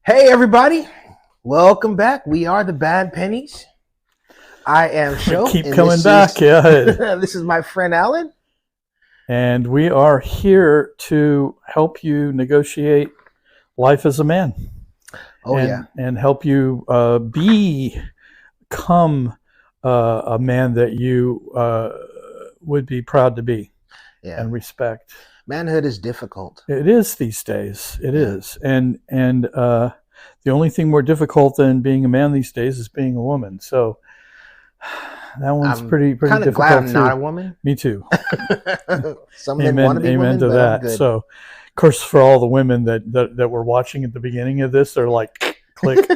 Hey everybody, welcome back. We are the Bad Pennies. I am Showe. Keep coming back, yeah. This is my friend Alan. And we are here to help you negotiate life as a man. And help you become a man that you would be proud to be and respect. Manhood is difficult. It is these days. It is. And the only thing more difficult than being a man these days is being a woman. So that one's pretty kind of difficult. Glad I'm too. not a woman. Me too. Some men want to be women, to but that. I'm good. So, of course, for all the women that were watching at the beginning of this, they're like, click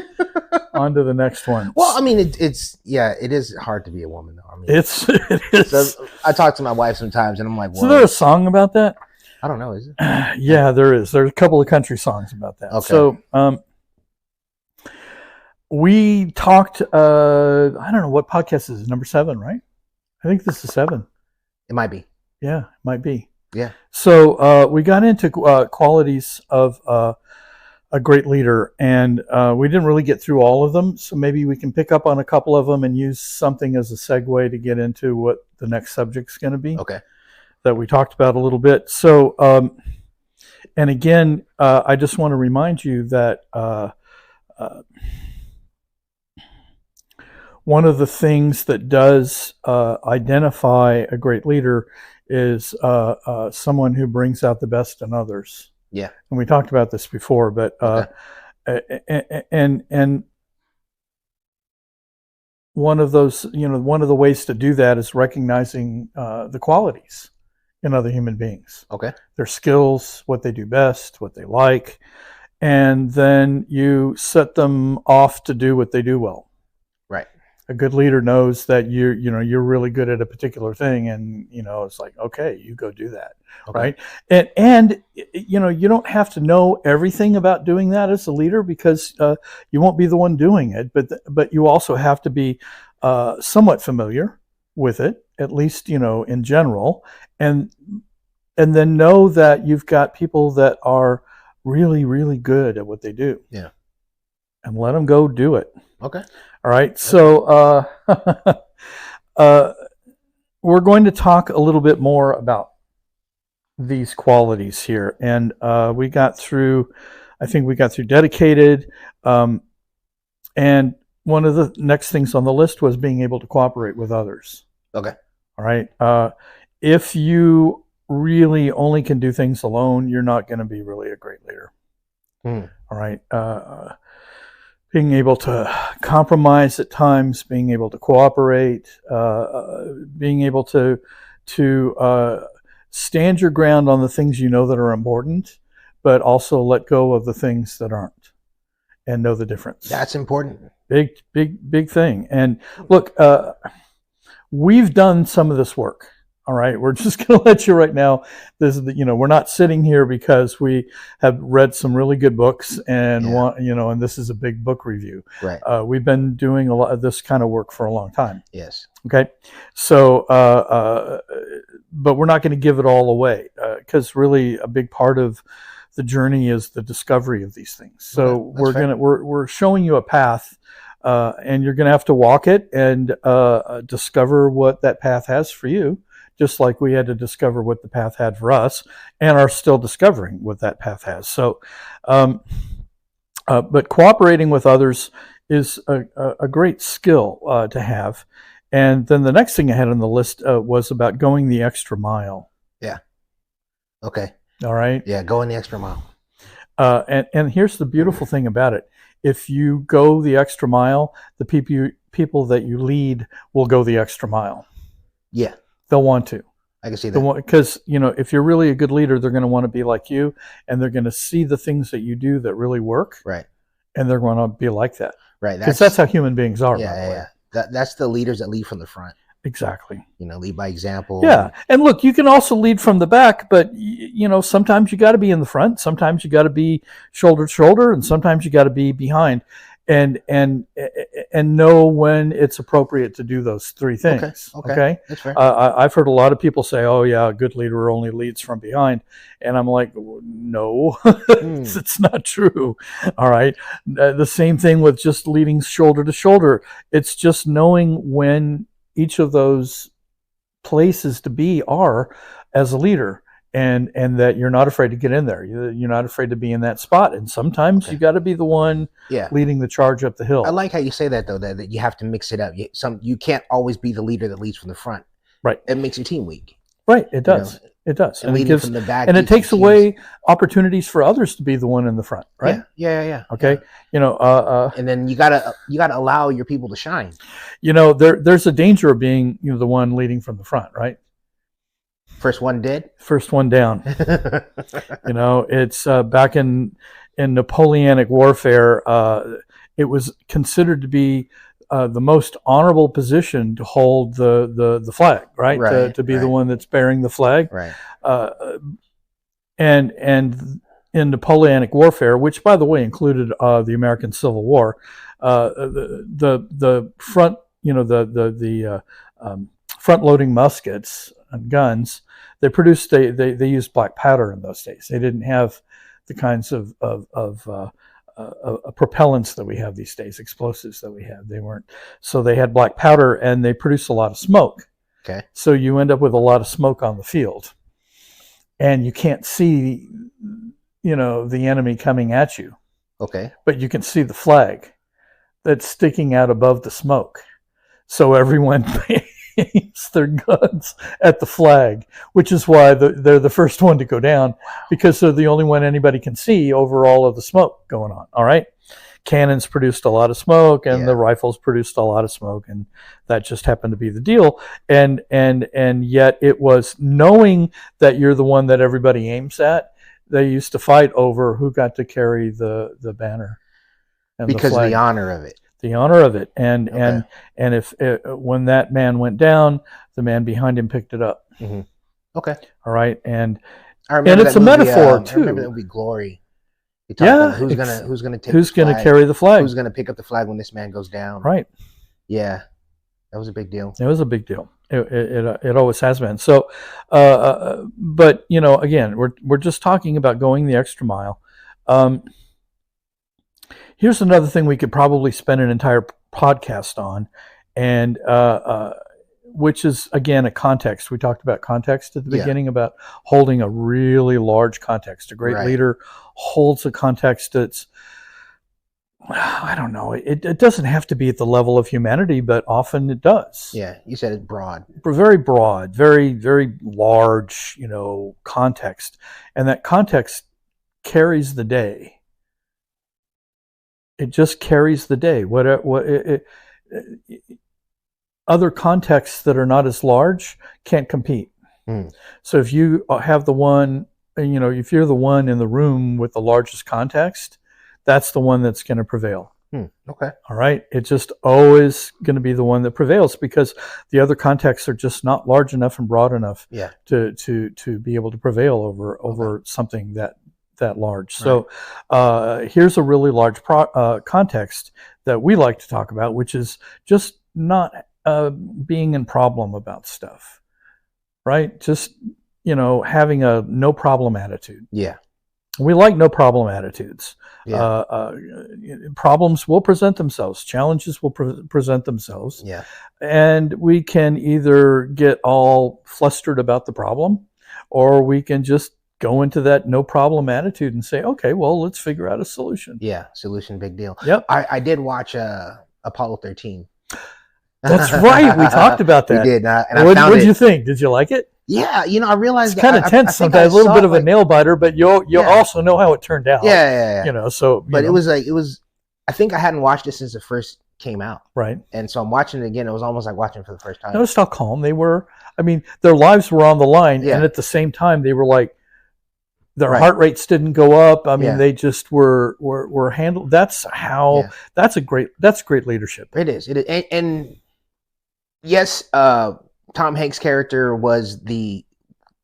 on to the next one. Well, I mean, it is hard to be a woman, though. I mean, it is. So I talk to my wife sometimes, and I'm like, well, is there a song about that? I don't know. Is it? Yeah, there is. There's a couple of country songs about that. Okay. So, we talked. I don't know what podcast is. Number 7, right? I think this is 7. It might be. Yeah, it might be. Yeah. So we got into qualities of a great leader, and we didn't really get through all of them. So maybe we can pick up on a couple of them and use something as a segue to get into what the next subject's going to be. Okay. That we talked about a little bit. So, and again, I just want to remind you that one of the things that does identify a great leader is someone who brings out the best in others. Yeah. And we talked about this before, but and one of those, one of the ways to do that is recognizing the qualities in other human beings. Okay. Their skills, what they do best, what they like, and then you set them off to do what they do well. Right. A good leader knows that you're really good at a particular thing, and it's like, okay, you go do that. Okay. Right. And you don't have to know everything about doing that as a leader, because you won't be the one doing it, but you also have to be somewhat familiar with it, at least in general, and then know that you've got people that are really, really good at what they do. Yeah. And let them go do it. Okay. All right. So we're going to talk a little bit more about these qualities here. And I think we got through dedicated. And one of the next things on the list was being able to cooperate with others. Okay. All right. If you really only can do things alone, you're not going to be really a great leader. All right. Being able to compromise at times, being able to cooperate, being able to stand your ground on the things that are important, but also let go of the things that aren't, and know the difference. That's important. Big thing. And look, we've done some of this work. All right, we're just going to let you right now. This is we're not sitting here because we have read some really good books and and this is a big book review. Right. We've been doing a lot of this kind of work for a long time. Yes. Okay. So, but we're not going to give it all away, because really a big part of the journey is the discovery of these things. So we're showing you a path. And you're going to have to walk it and discover what that path has for you, just like we had to discover what the path had for us, and are still discovering what that path has. So, but cooperating with others is a great skill to have. And then the next thing I had on the list was about going the extra mile. Yeah. Okay. All right. Yeah, going the extra mile. And here's the beautiful thing about it. If you go the extra mile, the people that you lead will go the extra mile. Yeah. They'll want to. I can see that. Because, if you're really a good leader, they're going to want to be like you, and they're going to see the things that you do that really work. Right. And they're going to be like that. Right. Because that's how human beings are. Yeah. That's the leaders that lead from the front. Exactly. Lead by example. Yeah. And look, you can also lead from the back, but sometimes you got to be in the front. Sometimes you got to be shoulder to shoulder, and sometimes you got to be behind. and know when it's appropriate to do those three things. Okay? That's fair. I've heard a lot of people say, "Oh yeah, a good leader only leads from behind," and I'm like, no, it's not true. All right, the same thing with just leading shoulder to shoulder. It's just knowing when each of those places to be are as a leader. And that you're not afraid to get in there. You're not afraid to be in that spot. And sometimes you got to be the one leading the charge up the hill. I like how you say that, though, that you have to mix it up. You can't always be the leader that leads from the front. Right. It makes your team weak. Right. It does. It does. And leading from the back. And it takes away opportunities for others to be the one in the front. Right. Yeah. Okay. Yeah. And then you gotta allow your people to shine. There's a danger of being the one leading from the front. Right. First one dead, first one down. It's back in Napoleonic warfare. It was considered to be the most honorable position to hold the flag, right? To be the one that's bearing the flag, right? And in Napoleonic warfare, which by the way included the American Civil War, the front, the front-loading muskets and guns. They used black powder in those days. They didn't have the kinds of propellants that we have these days, explosives that we have. They weren't. So they had black powder, and they produced a lot of smoke. Okay. So you end up with a lot of smoke on the field, and you can't see, the enemy coming at you. Okay. But you can see the flag that's sticking out above the smoke. So everyone aims their guns at the flag, which is why they're the first one to go down, because they're the only one anybody can see over all of the smoke going on. All right. Cannons produced a lot of smoke, and the rifles produced a lot of smoke, and that just happened to be the deal. And yet it was knowing that you're the one that everybody aims at. They used to fight over who got to carry the banner and because the flag. Of the honor of it. The honor of it, and if when that man went down, the man behind him picked it up. Mm-hmm. Okay, all right, and it's a metaphor too. I remember that movie Glory. Who's gonna carry the flag? Who's gonna pick up the flag when this man goes down? Right. Yeah, that was a big deal. It was a big deal. It always has been. So, but again, we're just talking about going the extra mile. Here's another thing we could probably spend an entire podcast on, and which is, again, a context. We talked about context at the beginning, about holding a really large context. A great leader holds a context that's, I don't know, it doesn't have to be at the level of humanity, but often it does. Yeah, you said it's broad. Very broad, very, very large, context. And that context carries the day. It just carries the day. Other contexts that are not as large can't compete. So if you have the one, if you're the one in the room with the largest context, that's the one that's going to prevail. Okay. All right. It's just always going to be the one that prevails, because the other contexts are just not large enough and broad enough to be able to prevail over something that large. So here's a really large context that we like to talk about, which is just not being in problem about stuff, right? Just, having a no problem attitude. Yeah. We like no problem attitudes. Problems will present themselves. Challenges will present themselves. Yeah. And we can either get all flustered about the problem, or we can just go into that no problem attitude and say, okay, well, let's figure out a solution. Yeah, solution, big deal. Yep. I did watch Apollo 13. That's right. We talked about that. We did. What did you think? Did you like it? Yeah, I realized it's kind of tense sometimes, a little bit of a nail biter, but you'll also know how it turned out. Yeah. But it was. I think I hadn't watched it since it first came out. Right. And so I'm watching it again. It was almost like watching it for the first time. Notice how calm they were. I mean, their lives were on the line, and at the same time, they were like, their heart rates didn't go up. I mean, they just were handled. That's how. That's great leadership. It is. And yes, Tom Hanks' character was the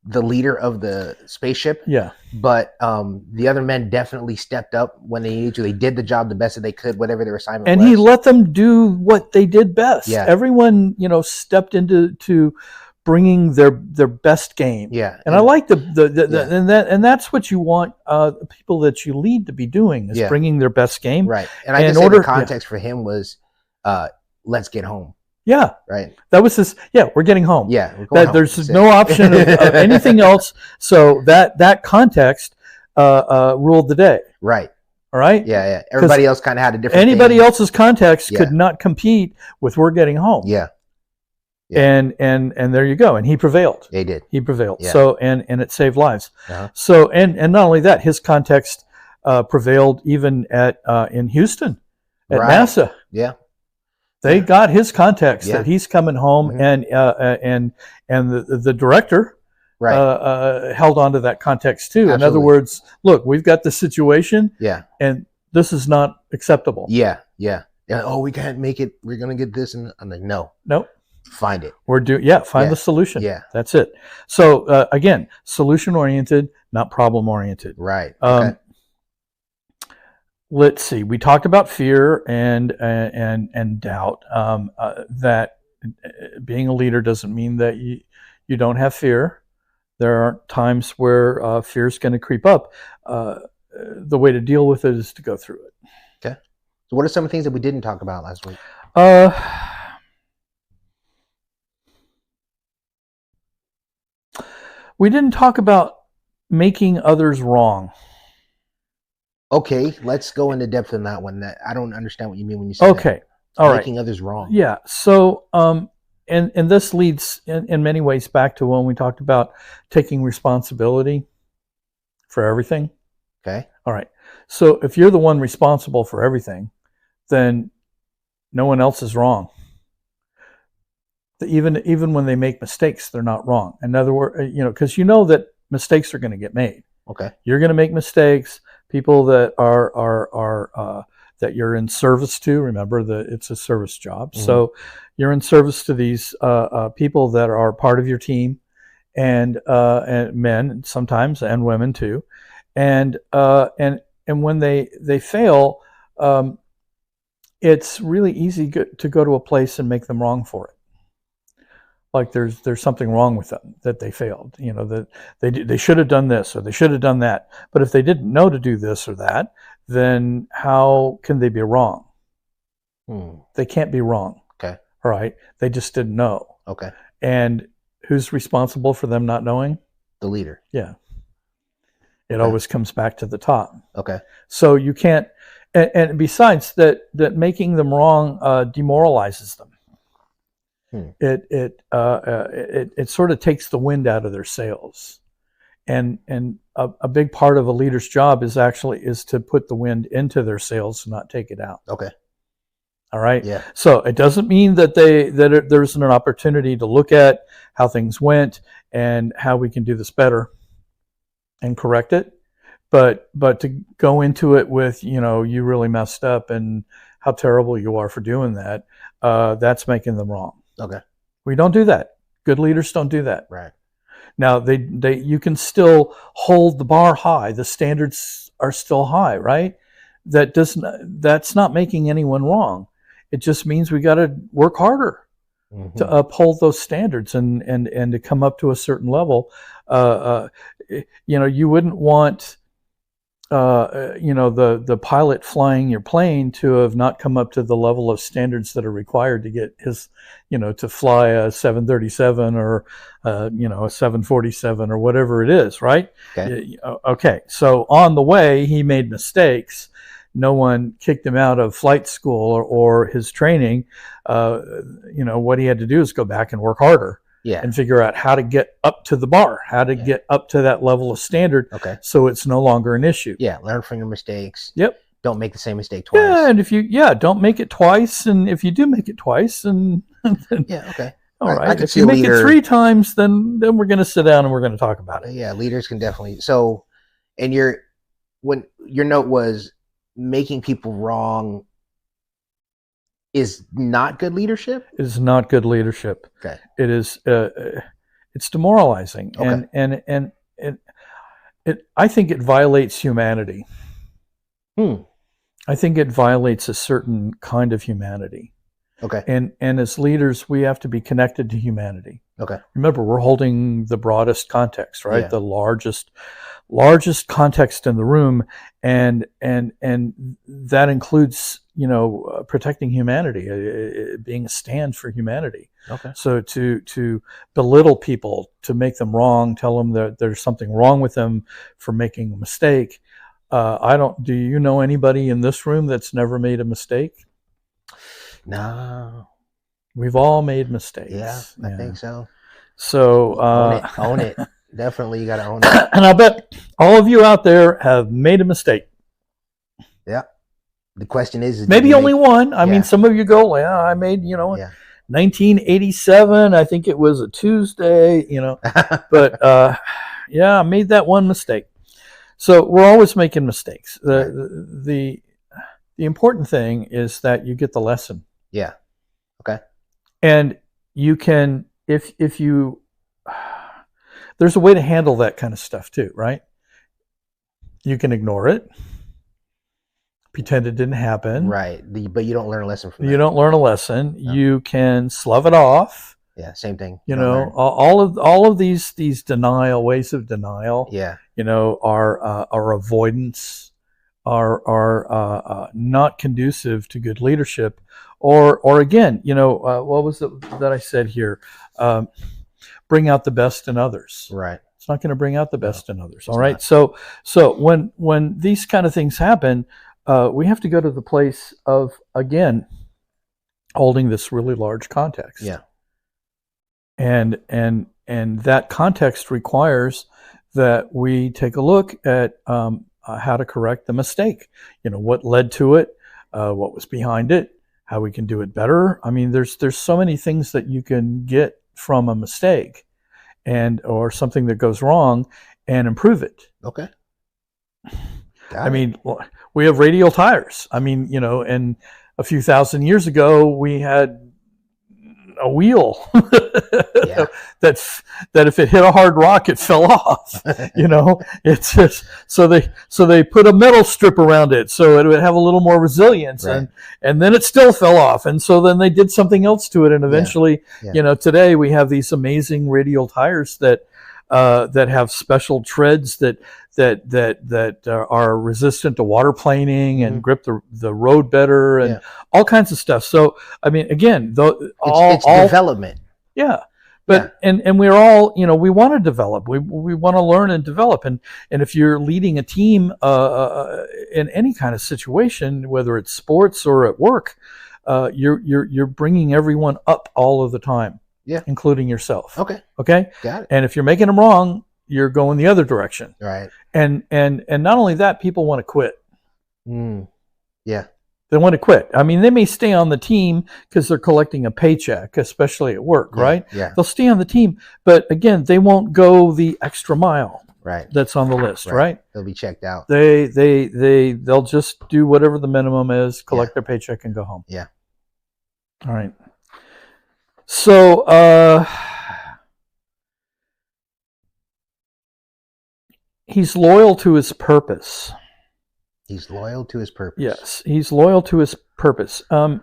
the leader of the spaceship. Yeah. But the other men definitely stepped up when they needed to. They did the job the best that they could, whatever their assignment was. And he let them do what they did best. Yeah. Everyone, stepped into bringing their best game. Yeah. And I like and that's what you want the people that you lead to be doing is bringing their best game. Right. And I just say the context for him was let's get home. Yeah. Right. That was his. Yeah, we're getting home. Yeah. We're going home. There's no option of anything else. So that context ruled the day. Right. All right. Yeah. Everybody else kind of had a different. Anybody else's context could not compete with "we're getting home." Yeah. And there you go. And he prevailed. They did. He prevailed. Yeah. So and it saved lives. Uh-huh. So and not only that, his context prevailed even in Houston at NASA. Yeah. They got his context that he's coming home, and the director held on to that context too. Absolutely. In other words, look, we've got the situation, and this is not acceptable. Yeah. Oh, we can't make it. We're gonna get this, and I'm like, no, nope. Find it. Find the solution. Yeah, that's it. So again, solution oriented, not problem oriented. Right. Okay. Let's see. We talked about fear and doubt. That being a leader doesn't mean that you don't have fear. There are times where fear is going to creep up. The way to deal with it is to go through it. Okay. So, what are some of the things that we didn't talk about last week? We didn't talk about making others wrong. Okay, let's go into depth on that one. That I don't understand what you mean when you say that. All right. Making others wrong. Yeah. So, and this leads in many ways back to when we talked about taking responsibility for everything. Okay. All right. So if you're the one responsible for everything, then no one else is wrong. Even when they make mistakes, they're not wrong. In other words, because that mistakes are going to get made. Okay. You're going to make mistakes. People that are that you're in service to, remember that it's a service job. Mm-hmm. So you're in service to these people that are part of your team, and men sometimes, and women too, and when they fail, it's really easy to go to a place and make them wrong for it. Like there's something wrong with them, that they failed, that they should have done this or they should have done that. But if they didn't know to do this or that, then how can they be wrong? They can't be wrong. Okay. All right. They just didn't know. Okay. And who's responsible for them not knowing? The leader. Yeah. It always comes back to the top. Okay. So you can't, and besides that making them wrong demoralizes them. It sort of takes the wind out of their sails, and a big part of a leader's job is to put the wind into their sails, not take it out. Okay. All right. Yeah. So it doesn't mean that there's an opportunity to look at how things went and how we can do this better and correct it, but to go into it with you really messed up and how terrible you are for doing that, that's making them wrong. Okay. We don't do that. Good leaders don't do that. Right. Now you can still hold the bar high. The standards are still high, right? That's not making anyone wrong. It just means we got to work harder to uphold those standards and to come up to a certain level. You wouldn't want the pilot flying your plane to have not come up to the level of standards that are required to get his, to fly a 737 or, a 747 or whatever it is, right? Okay. Okay. So on the way, he made mistakes. No one kicked him out of flight school or his training. What he had to do is go back and work harder. Yeah. And figure out how to get up to the bar, how to get up to that level of standard. Okay. So it's no longer an issue. Yeah. Learn from your mistakes. Yep. Don't make the same mistake twice. Yeah. And don't make it twice. And if you do make it twice, then yeah. Okay. All right. If you make it 3 times, then we're going to sit down and we're going to talk about it. Yeah. Leaders can definitely. So, and when your note was making people wrong is not good leadership. It is not good leadership. Okay. It is It's demoralizing, Okay. and I think it violates humanity. I think it violates a certain kind of humanity. Okay. And as leaders, we have to be connected to humanity. Okay. Remember, we're holding the broadest context, right? Yeah. The largest context in the room, and that includes, protecting humanity, being a stand for humanity. Okay. So to belittle people, to make them wrong, tell them that there's something wrong with them for making a mistake. Do you know anybody in this room that's never made a mistake? No. We've all made mistakes. Yeah, I think so. So own it. Definitely, you got to own it. And I bet all of you out there have made a mistake. Yeah. The question is maybe only one. I mean, some of you go, well, I made, 1987. I think it was a Tuesday, but I made that one mistake. So we're always making mistakes. The important thing is that you get the lesson. Yeah. Okay. And you can, if you, there's a way to handle that kind of stuff too, right? You can ignore it, pretend it didn't happen. Right. But you don't learn a lesson from that. You don't learn a lesson. No. You can slough it off. Yeah, same thing. All of these ways of denial. Yeah. Are avoidance, are not conducive to good leadership, or again, what was it that I said here? Bring out the best in others. Right. It's not going to bring out the best in others. All right. Not. So when these kind of things happen, we have to go to the place of, again, holding this really large context. Yeah. And that context requires that we take a look at how to correct the mistake. What led to it, what was behind it, how we can do it better. I mean, there's so many things that you can get from a mistake or something that goes wrong and improve it. Okay. I mean, we have radial tires. I mean, and a few thousand years ago, we had a wheel that if it hit a hard rock, it fell off. It's just so they put a metal strip around it so it would have a little more resilience, right. and then it still fell off, and so then they did something else to it, and eventually, today we have these amazing radial tires that have special treads that are resistant to water planing and grip the road better and all kinds of stuff. So, I mean, again, it's development. Yeah. But, and we're all, we want to develop, we want to learn and develop. And if you're leading a team, in any kind of situation, whether it's sports or at work, you're bringing everyone up all of the time. Yeah. Including yourself. Okay. Got it. And if you're making them wrong, you're going the other direction. Right. And not only that, people want to quit. Yeah. They want to quit. I mean, they may stay on the team because they're collecting a paycheck, especially at work, right? Yeah. They'll stay on the team, but again, they won't go the extra mile. Right. That's on the list, right? They'll be checked out. They'll just do whatever the minimum is, collect their paycheck, and go home. Yeah. All right. So he's loyal to his purpose. He's loyal to his purpose. Yes, he's loyal to his purpose. A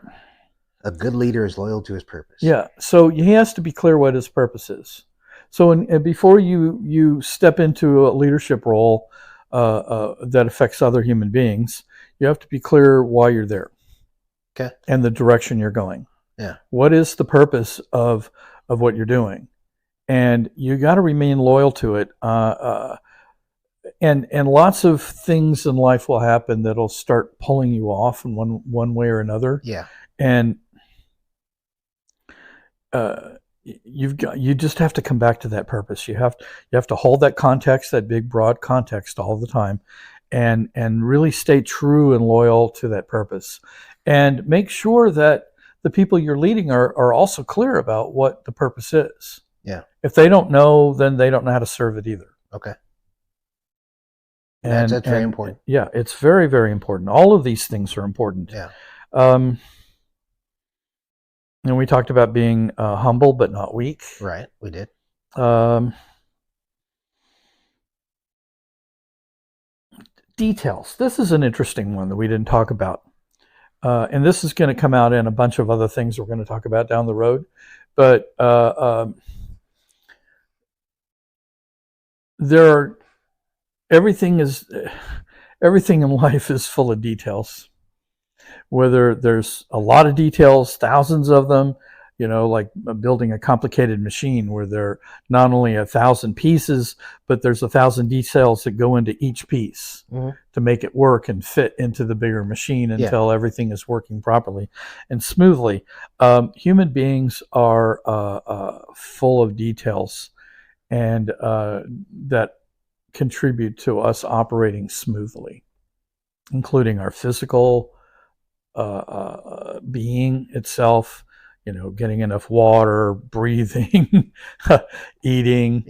good leader is loyal to his purpose. Yeah, so he has to be clear what his purpose is. So before you step into a leadership role that affects other human beings, you have to be clear why you're there. Okay. And the direction you're going. Yeah. What is the purpose of what you're doing? And you got to remain loyal to it. And lots of things in life will happen that'll start pulling you off in one way or another. Yeah. And you just have to come back to that purpose. You have to hold that context, that big broad context, all the time, and really stay true and loyal to that purpose, and make sure that the people you're leading are also clear about what the purpose is. Yeah. If they don't know, then they don't know how to serve it either. Okay. That's very important. Yeah, it's very, very important. All of these things are important. Yeah. And we talked about being humble but not weak. Right, we did. Details. This is an interesting one that we didn't talk about. And this is going to come out in a bunch of other things we're going to talk about down the road. But everything in life is full of details. Whether there's a lot of details, thousands of them, like building a complicated machine where there are not only 1,000 pieces, but there's 1,000 details that go into each piece to make it work and fit into the bigger machine until everything is working properly and smoothly. Human beings are full of details, and that contribute to us operating smoothly, including our physical being itself, getting enough water, breathing, eating,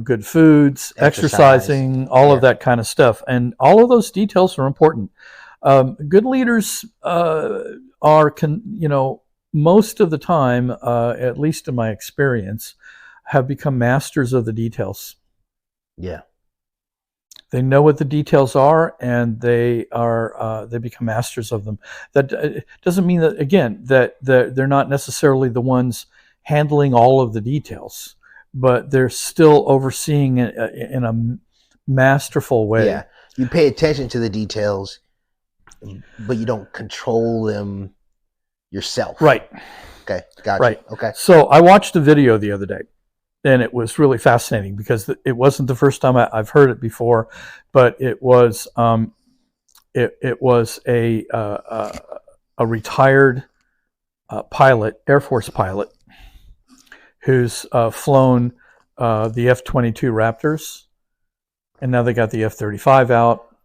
good foods, exercising, all of that kind of stuff. And all of those details are important. Good leaders are, most of the time, at least in my experience, have become masters of the details. Yeah. They know what the details are, and they become masters of them. That doesn't mean that, again, that they're not necessarily the ones handling all of the details, but they're still overseeing it in a masterful way. Yeah, you pay attention to the details, but you don't control them yourself. Right. Okay, gotcha. Right. Okay. So I watched a video the other day, and it was really fascinating because it wasn't the first time I've heard it before, but it was it was a retired pilot, Air Force pilot, who's flown the F-22 Raptors, and now they got the F-35 out,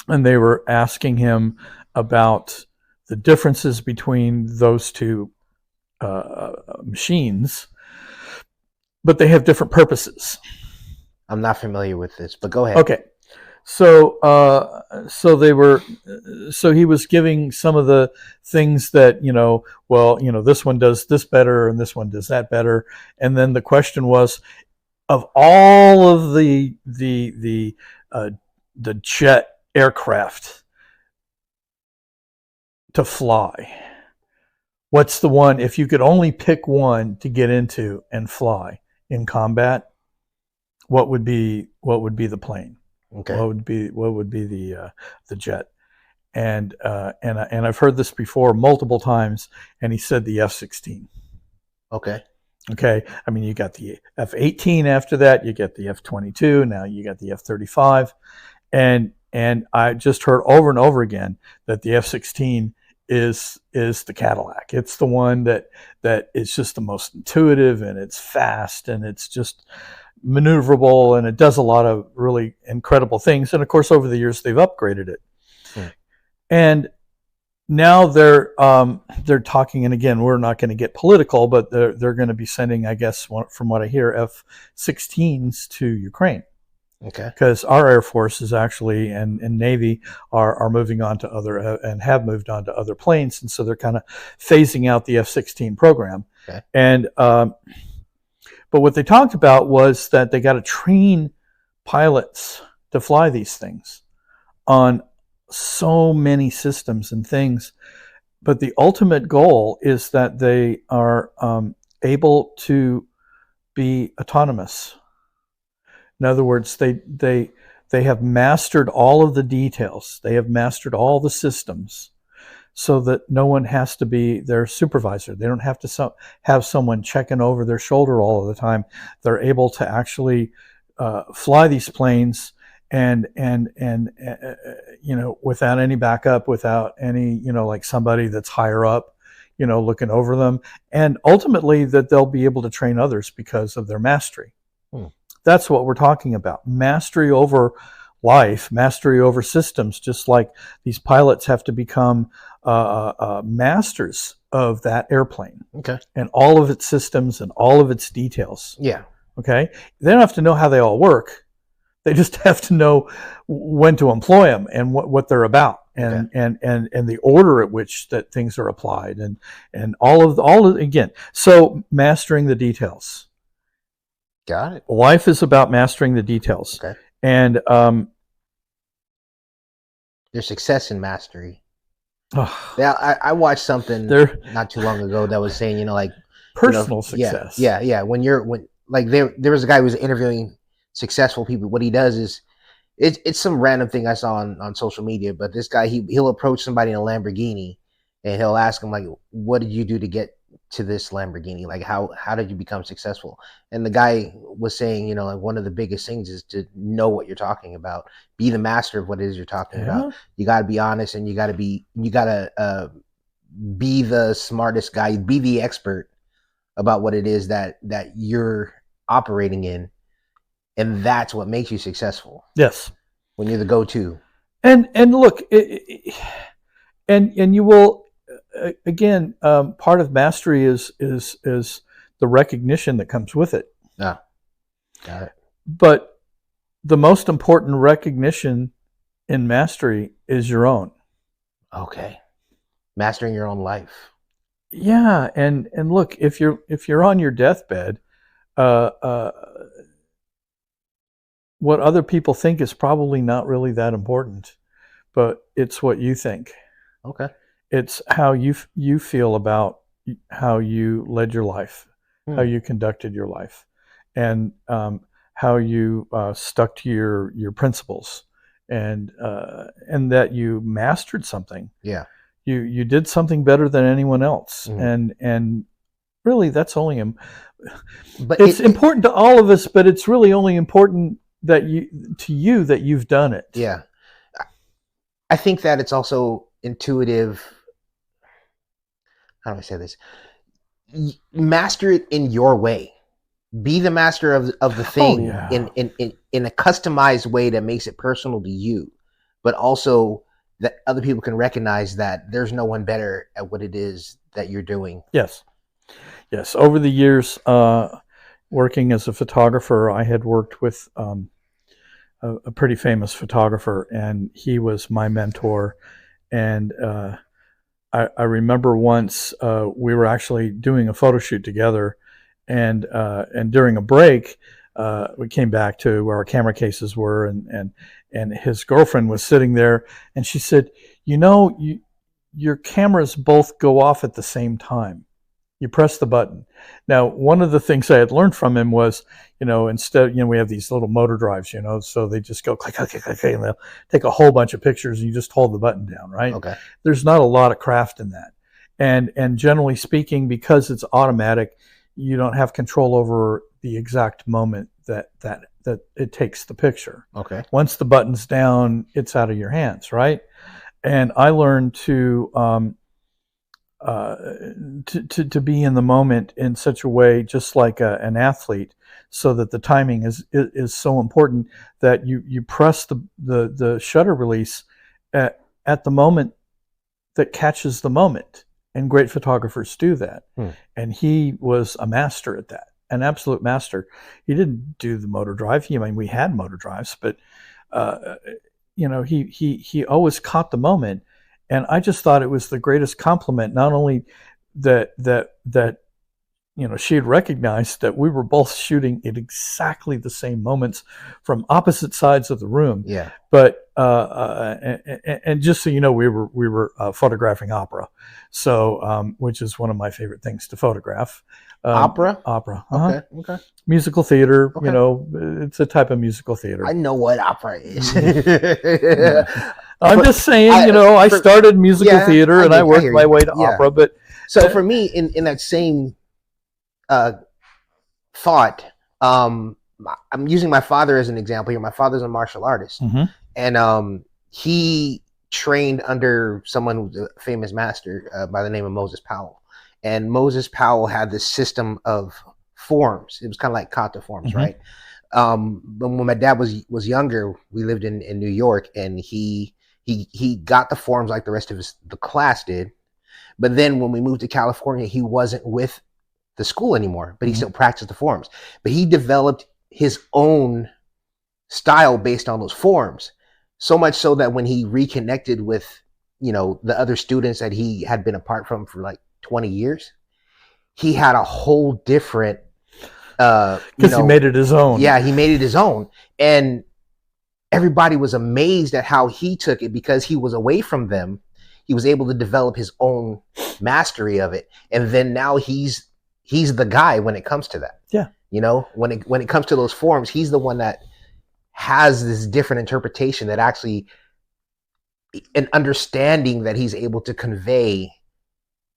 and they were asking him about the differences between those two machines. But they have different purposes. I'm not familiar with this, but go ahead. Okay, so he was giving some of the things that this one does this better and this one does that better, and then the question was, of all of the jet aircraft to fly, what's the one, if you could only pick one to get into and fly in combat, what would be the plane? Okay. What would be the jet? And I've heard this before multiple times, and he said the F-16. Okay. Okay. I mean, you got the F-18 after that, you get the F-22, now you got the F-35, and I just heard over and over again that the F-16 is the Cadillac. It's the one that is just the most intuitive, and it's fast, and it's just maneuverable, and it does a lot of really incredible things. And of course, over the years, they've upgraded it. And now they're talking, and again, we're not going to get political, but they're going to be sending, I guess, from what I hear, F-16s to Ukraine. Okay. Because our Air Force is actually and Navy are moving on to other and have moved on to other planes, and so they're kind of phasing out the F-16 program. Okay. And but what they talked about was that they got to train pilots to fly these things on so many systems and things, but the ultimate goal is that they are able to be autonomous. In other words, they have mastered all of the details. They have mastered all the systems, so that no one has to be their supervisor. They don't have to have someone checking over their shoulder all of the time. They're able to actually fly these planes and without any backup, without any like somebody that's higher up, looking over them, and ultimately that they'll be able to train others because of their mastery. That's what we're talking about. Mastery over life, mastery over systems, just like these pilots have to become masters of that airplane. Okay. And all of its systems and all of its details. Yeah. Okay. They don't have to know how they all work. They just have to know when to employ them and what they're about, and the order at which that things are applied, and all of again. So mastering the details. Got it. Life is about mastering the details. Okay. And there's success in mastery. Yeah, I watched something not too long ago that was saying, like personal success. Yeah. When there was a guy who was interviewing successful people. What he does is it's some random thing I saw on social media, but this guy he'll approach somebody in a Lamborghini and he'll ask him like, what did you do to get to this Lamborghini? Like how did you become successful? And the guy was saying, like one of the biggest things is to know what you're talking about, be the master of what it is you're talking about. You got to be honest, and you got to be the smartest guy, be the expert about what it is that you're operating in, and that's what makes you successful. Yes, when you're the go-to. And look, and you will. Again, part of mastery is the recognition that comes with it. Yeah, got it. But the most important recognition in mastery is your own. Okay, mastering your own life. Yeah, and look, if you're on your deathbed, what other people think is probably not really that important, but it's what you think. Okay. It's how you feel about how you led your life, how you conducted your life, and how you stuck to your principles, and that you mastered something. Yeah, you did something better than anyone else, and really that's only but it's important to all of us, but it's really only important that you've done it. Yeah, I think that it's also intuitive. How do I say this? Master it in your way. Be the master of the thing in a customized way that makes it personal to you, but also that other people can recognize that there's no one better at what it is that you're doing. Yes. Over the years, working as a photographer, I had worked with a pretty famous photographer, and he was my mentor. And I remember once we were actually doing a photo shoot together, and during a break, we came back to where our camera cases were, and his girlfriend was sitting there, and she said, your cameras both go off at the same time. You press the button. Now, one of the things I had learned from him was, instead, we have these little motor drives, so they just go click, click, click, click, and they'll take a whole bunch of pictures, and you just hold the button down, right? Okay. There's not a lot of craft in that. And generally speaking, because it's automatic, you don't have control over the exact moment that it takes the picture. Okay. Once the button's down, it's out of your hands, right? And I learned to be in the moment in such a way, just like an athlete, so that the timing is so important that you press the shutter release at the moment that catches the moment. And great photographers do that. And he was a master at that, an absolute master. He didn't do the motor drive. We had motor drives, but he always caught the moment. And I just thought it was the greatest compliment, not only that she had recognized that we were both shooting at exactly the same moments from opposite sides of the room. Yeah. But and just so you know, we were photographing opera, so which is one of my favorite things to photograph. Opera. Uh-huh. Okay. Musical theater. Okay. It's a type of musical theater. I know what opera is. I'm just saying, I started musical theater and I worked my way to opera. But so for me, in that same thought, I'm using my father as an example here. My father's a martial artist, and he trained under someone who's a famous master by the name of Moses Powell. And Moses Powell had this system of forms. It was kind of like kata forms, right? But when my dad was younger, we lived in New York, and he got the forms like the rest of the class did. But then when we moved to California, he wasn't with the school anymore, but he still practiced the forms. But he developed his own style based on those forms, so much so that when he reconnected with the other students that he had been apart from for like 20 years, he had a whole different Because he made it his own. Yeah, he made it his own. And everybody was amazed at how he took it because he was away from them. He was able to develop his own mastery of it. And then now he's the guy when it comes to that. Yeah. You know, when it comes to those forms, he's the one that has this different interpretation that actually an understanding that he's able to convey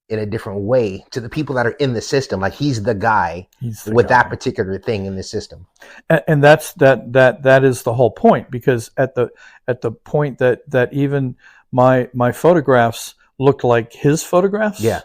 in a different way to the people that are in the system. Like he's the guy with that particular thing in the system. And that is the whole point, because at the point that even my photographs looked like his photographs. Yeah.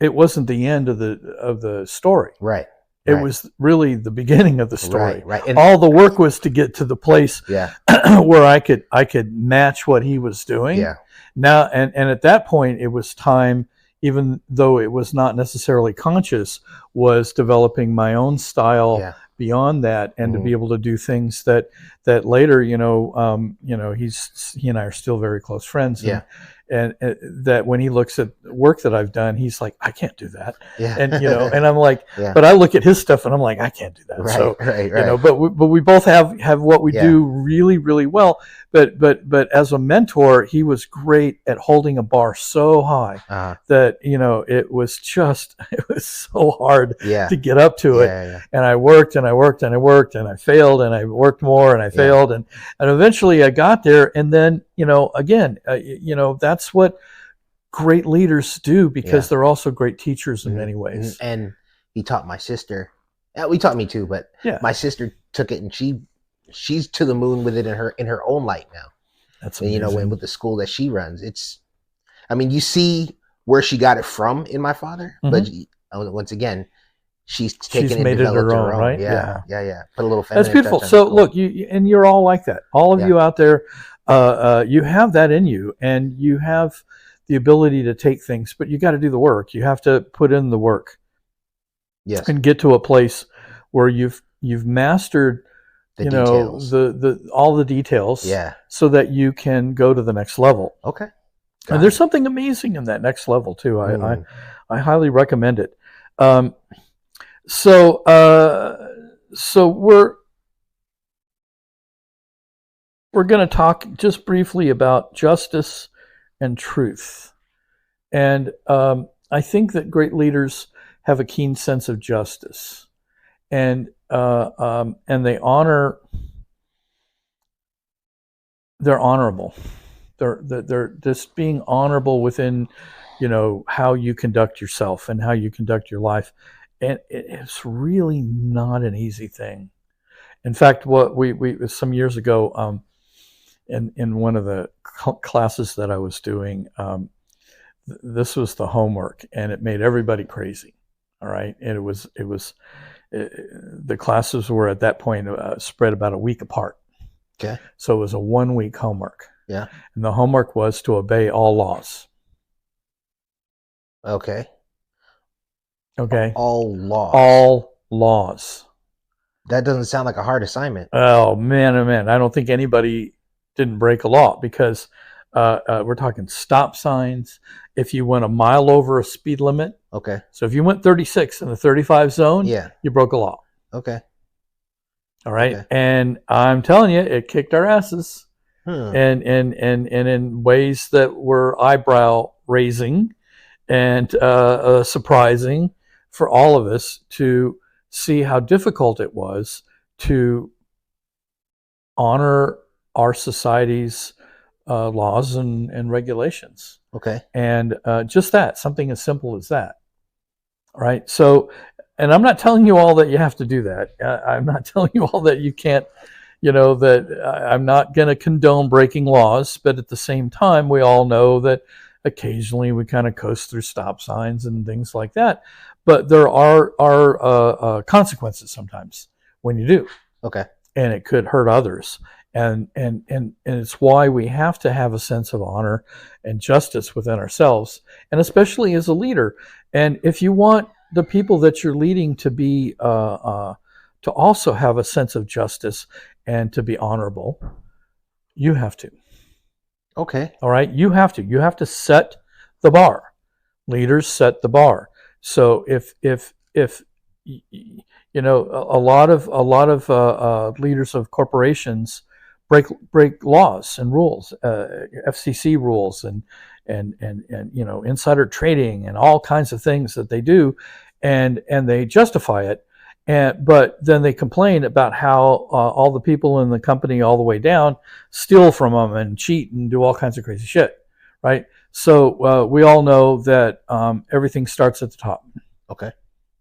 It wasn't the end of the story. Right. It was really the beginning of the story. Right. And all the work was to get to the place where I could match what he was doing. Yeah. Now and at that point it was time, even though it was not necessarily conscious, was developing my own style beyond that, and to be able to do things that later, he and I are still very close friends. And that when he looks at work that I've done, he's like, I can't do that. Yeah. And and I'm like, but I look at his stuff and I'm like, I can't do that. Right. But we both have what we do really, really well. But as a mentor, he was great at holding a bar so high that it was so hard to get up to it. And I worked and I worked and I worked and I failed and I worked more and I failed and eventually I got there. And then that's what great leaders do, because they're also great teachers in many ways. And he taught my sister. He taught me too, but my sister took it and she's to the moon with it in her own light now. That's amazing. And with the school that she runs, you see where she got it from in my father, but once again, she's made it her own, right? Yeah. Put a little feminine. That's beautiful. So look, you're all like that. All of you out there, you have that in you, and you have the ability to take things, but you got to do the work. You have to put in the work. Yes. And get to a place where you've mastered details. all the details. Yeah. So that you can go to the next level. Okay. And there's something amazing in that next level too. I highly recommend it. So we're going to talk just briefly about justice and truth. And I think that great leaders have a keen sense of justice, and they honor. They're honorable. They're just being honorable within, how you conduct yourself and how you conduct your life, and it's really not an easy thing. In fact, what we some years ago, in one of the classes that I was doing, this was the homework, and it made everybody crazy. All right, and the classes were at that point spread about a week apart. Okay, so it was a 1 week homework. Yeah, and the homework was to obey all laws. Okay. All laws. That doesn't sound like a hard assignment. Oh man! I don't think anybody didn't break a law, because we're talking stop signs. If you went a mile over a speed limit, okay. So if you went 36 in the 35 zone, you broke a law. Okay. All right. Okay. And I'm telling you, it kicked our asses, and in ways that were eyebrow raising and surprising for all of us to see how difficult it was to honor our society's laws and regulations. Okay. And just that, something as simple as that. All right. So, and I'm not telling you all that you have to do that. I'm not telling you all that you can't, that I'm not going to condone breaking laws. But at the same time, we all know that occasionally we kind of coast through stop signs and things like that. But there are consequences sometimes when you do. Okay. And it could hurt others. And it's why we have to have a sense of honor and justice within ourselves, and especially as a leader. And if you want the people that you're leading to be to also have a sense of justice and to be honorable, you have to. Okay. All right. You have to set the bar. Leaders set the bar. So if you know, a lot of leaders of corporations break laws and rules, FCC rules, and you know, insider trading and all kinds of things that they do, and they justify it, but then they complain about how all the people in the company all the way down steal from them and cheat and do all kinds of crazy shit, right? So we all know that everything starts at the top. Okay.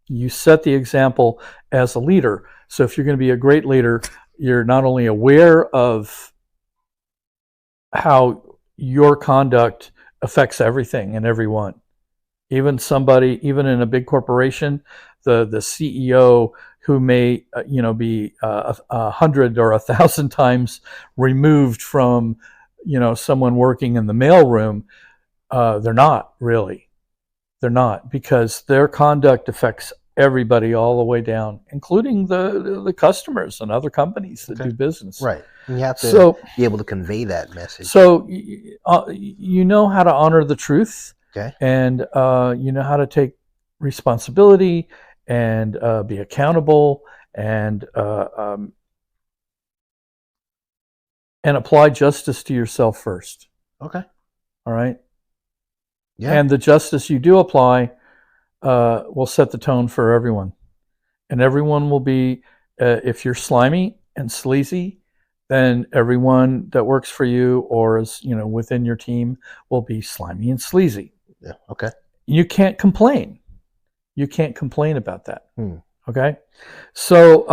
You set the example as a leader. So if you're going to be a great leader, you're not only aware of how your conduct affects everything and everyone. Even in a big corporation, the CEO who may you know, be 100 or 1,000 times removed from, you know, someone working in the mailroom, they're not really. They're not, because their conduct affects everybody all the way down, including the customers and other companies that do business. Right. And you have to be able to convey that message. So you know how to honor the truth. Okay. And you know how to take responsibility and be accountable and apply justice to yourself first. Okay. All right. Yeah. And the justice you do apply will set the tone for everyone. And everyone will be, if you're slimy and sleazy, then everyone that works for you or is, you know, within your team will be slimy and sleazy. Yeah. Okay. You can't complain. You can't complain about that. Okay. So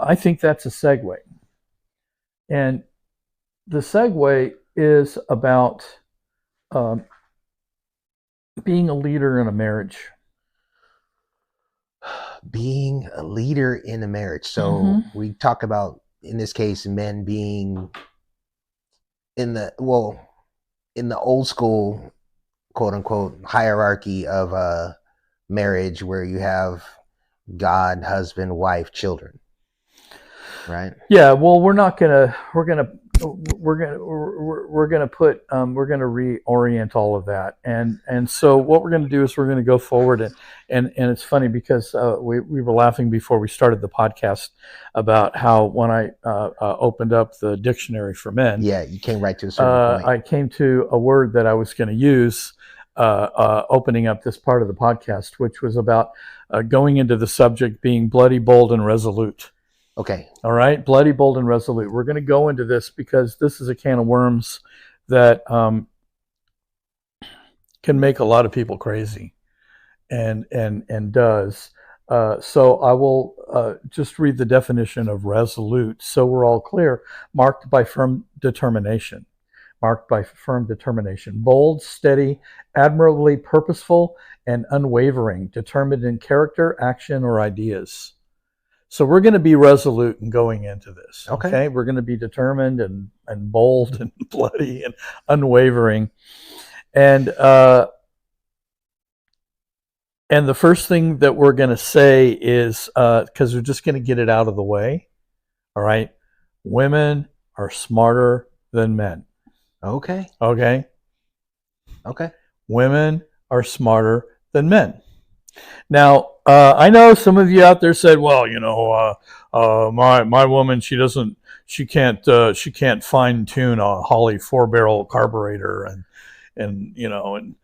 I think that's a segue. And the segue is about being a leader in a marriage. Being a leader in a marriage. So we talk about, in this case, men being in the old school, quote unquote, hierarchy of marriage, where you have God, husband, wife, children. Right? Yeah. Well, we're gonna reorient all of that, and so what we're gonna do is we're gonna go forward, and it's funny because we were laughing before we started the podcast about how when I opened up the dictionary for men, you came right to a certain point. I came to a word that I was going to use opening up this part of the podcast, which was about going into the subject being bloody, bold, and resolute. Okay. All right. Bloody, bold, and resolute. We're going to go into this because this is a can of worms that can make a lot of people crazy, and does. So I will just read the definition of resolute, so we're all clear. Marked by firm determination. Marked by firm determination. Bold, steady, admirably purposeful, and unwavering. Determined in character, action, or ideas. So we're going to be resolute in going into this. Okay. We're going to be determined and bold and bloody and unwavering. And the first thing that we're going to say is, because we're just going to get it out of the way. All right. Women are smarter than men. Okay. Okay. Okay. Women are smarter than men. Now, I know some of you out there said, "Well, you know, my woman, she can't fine tune a Holley 4-barrel carburetor and you know, and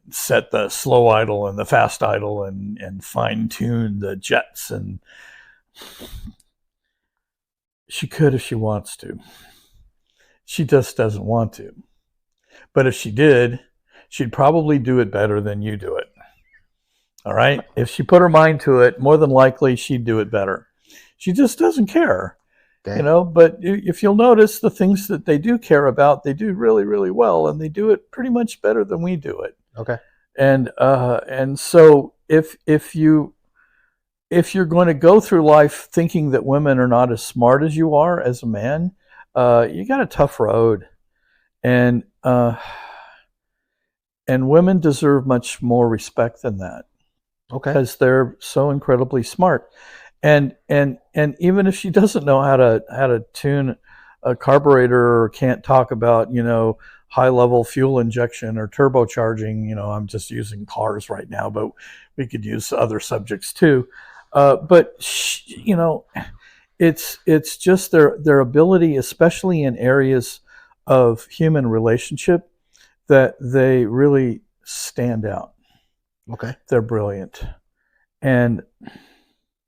set the slow idle and the fast idle and fine tune the jets." And she could if she wants to. She just doesn't want to. But if she did, she'd probably do it better than you do it. All right. If she put her mind to it, more than likely she'd do it better. She just doesn't care, you know. But if you'll notice, the things that they do care about, they do really, really well, and they do it pretty much better than we do it. Okay. And so if you're going to go through life thinking that women are not as smart as you are as a man, you got a tough road, and women deserve much more respect than that. Okay. Because they're so incredibly smart, and even if she doesn't know how to tune a carburetor, or can't talk about, high level fuel injection or turbocharging. I'm just using cars right now, but we could use other subjects too. But it's just their ability, especially in areas of human relationship, that they really stand out. Okay. They're brilliant. And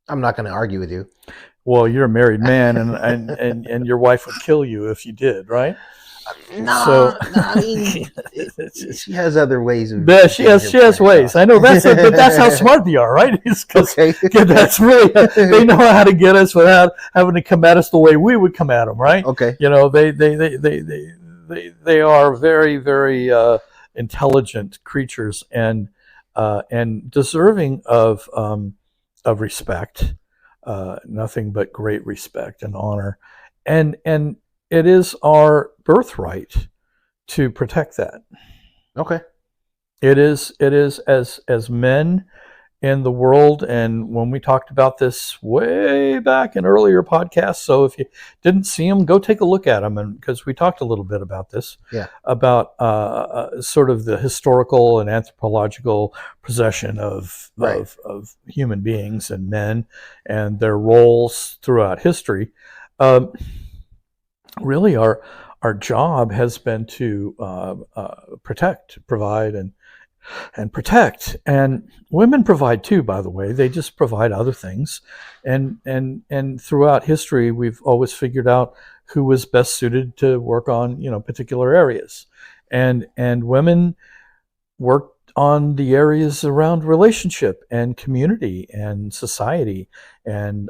I'm not going to argue with you. Well, you're a married man, and your wife would kill you if you did, right? No, I mean, she has other ways of. Yeah, she has ways. I know but that's how smart they are, right? Okay. That's really, they know how to get us without having to come at us the way we would come at them, right? Okay. They are very, very intelligent creatures and deserving of respect, nothing but great respect and honor, and it is our birthright to protect that. Okay. It is as men in the world, and when we talked about this way back in earlier podcasts, so if you didn't see them, go take a look at them, and because we talked a little bit about this, about sort of the historical and anthropological possession of human beings and men and their roles throughout history. Really, our job has been to protect, provide, and protect. And women provide too, by the way. They just provide other things. And throughout history, we've always figured out who was best suited to work on particular areas. And women worked on the areas around relationship and community and society and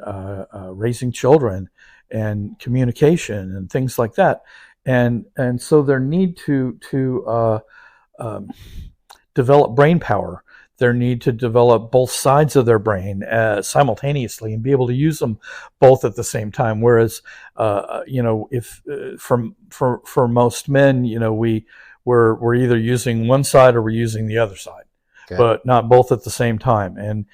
raising children and communication and things like that, and so their need to develop brain power, their need to develop both sides of their brain simultaneously and be able to use them both at the same time. Whereas, if for most men, we're either using one side or we're using the other side. Okay. But not both at the same time. And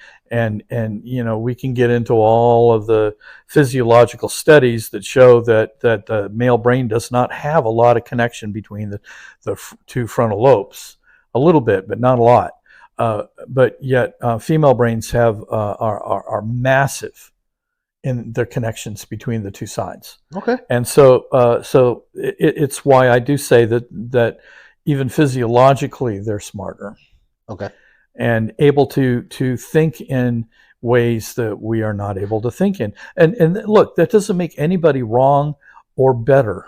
we can get into all of the physiological studies that show that the male brain does not have a lot of connection between the two frontal lobes. A little bit, but not a lot. But yet female brains are massive in their connections between the two sides. Okay. And so it's why I do say that even physiologically they're smarter. Okay. And able to think in ways that we are not able to think in. And look, that doesn't make anybody wrong or better.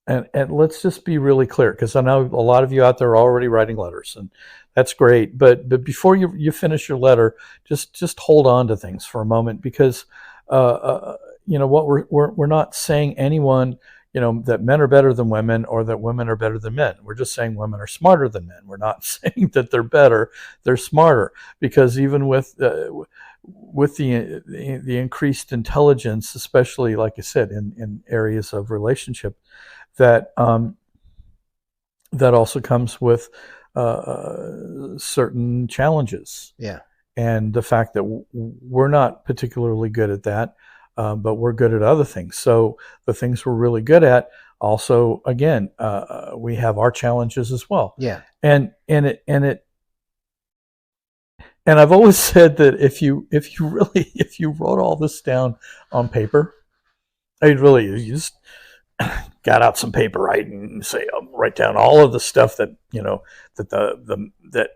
And let's just be really clear, because I know a lot of you out there are already writing letters, and that's great. But before you finish your letter, just hold on to things for a moment, because what we're not saying anyone that men are better than women or that women are better than men. We're just saying women are smarter than men. We're not saying that they're better; they're smarter, because even with the increased intelligence, especially like I said in areas of relationship, that also comes with certain challenges. Yeah. And the fact that we're not particularly good at that, but we're good at other things. So the things we're really good at also, again, we have our challenges as well. Yeah. And I've always said that if you wrote all this down on paper, you just got out some paper, right, and say, write down all of the stuff that that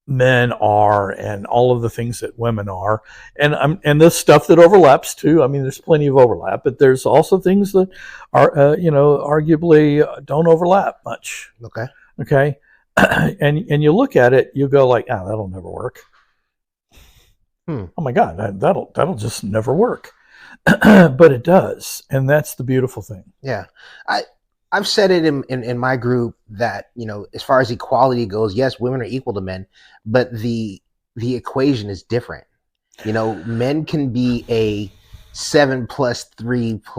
men are, and all of the things that women are, and the stuff that overlaps too. I mean, there's plenty of overlap, but there's also things that are arguably don't overlap much. Okay, and you look at it, you go like, that'll never work. Oh my God, that'll just never work. But it does, and that's the beautiful thing. Yeah, I've said it in my group that, as far as equality goes, yes, women are equal to men, but the equation is different. Men can be a 7 + 3 +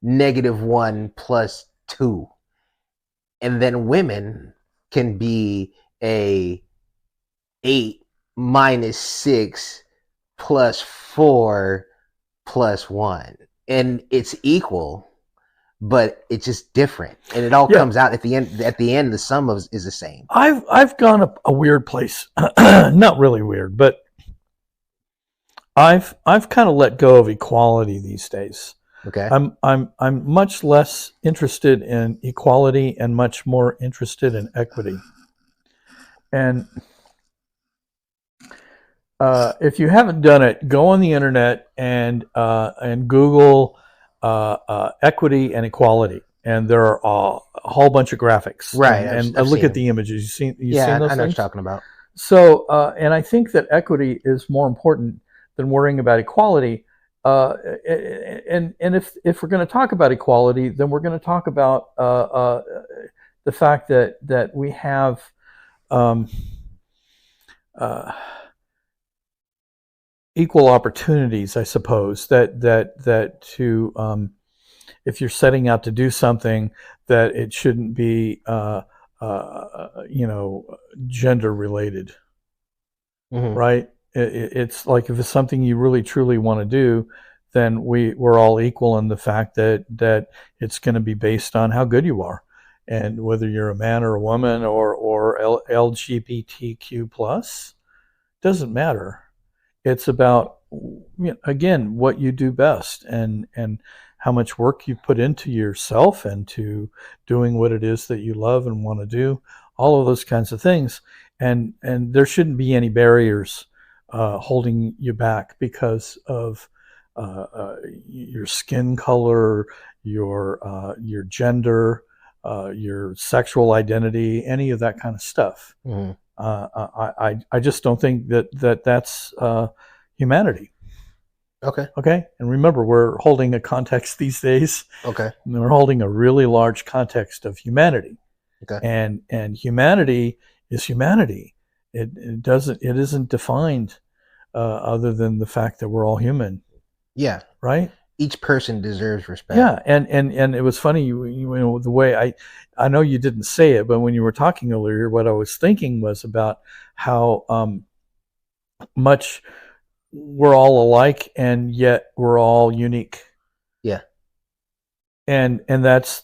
-1 + 2, and then women can be a 8 - 6 + 4 + 1. and it's equal, but it's just different, and it all comes out at the end. At the end, the sum is the same. I've gone a weird place, not really weird, but I've kind of let go of equality these days. Okay. I'm much less interested in equality and much more interested in equity. And if you haven't done it, go on the internet and Google equity and equality, and there are a whole bunch of graphics. Right. And look at the images. You've seen those I know things? what you're talking about. So, and I think that equity is more important than worrying about equality. And if we're going to talk about equality, then we're going to talk about the fact that we have equal opportunities, I suppose. That to if you're setting out to do something, that it shouldn't be gender related, right? It's like if it's something you really truly want to do, then we're all equal in the fact that it's going to be based on how good you are, and whether you're a man or a woman or LGBTQ plus, doesn't matter. It's about, again, what you do best and how much work you put into yourself and to doing what it is that you love and want to do, all of those kinds of things, and there shouldn't be any barriers holding you back because of your skin color, your gender, your sexual identity, any of that kind of stuff. Mm-hmm. I just don't think that's humanity. Okay. And remember, we're holding a context these days. Okay. And we're holding a really large context of humanity. Okay. And humanity is humanity. It isn't defined other than the fact that we're all human. Yeah. Right? Each person deserves respect. Yeah, and it was funny, you know, the way I know you didn't say it, but when you were talking earlier, what I was thinking was about how much we're all alike and yet we're all unique. Yeah. And that's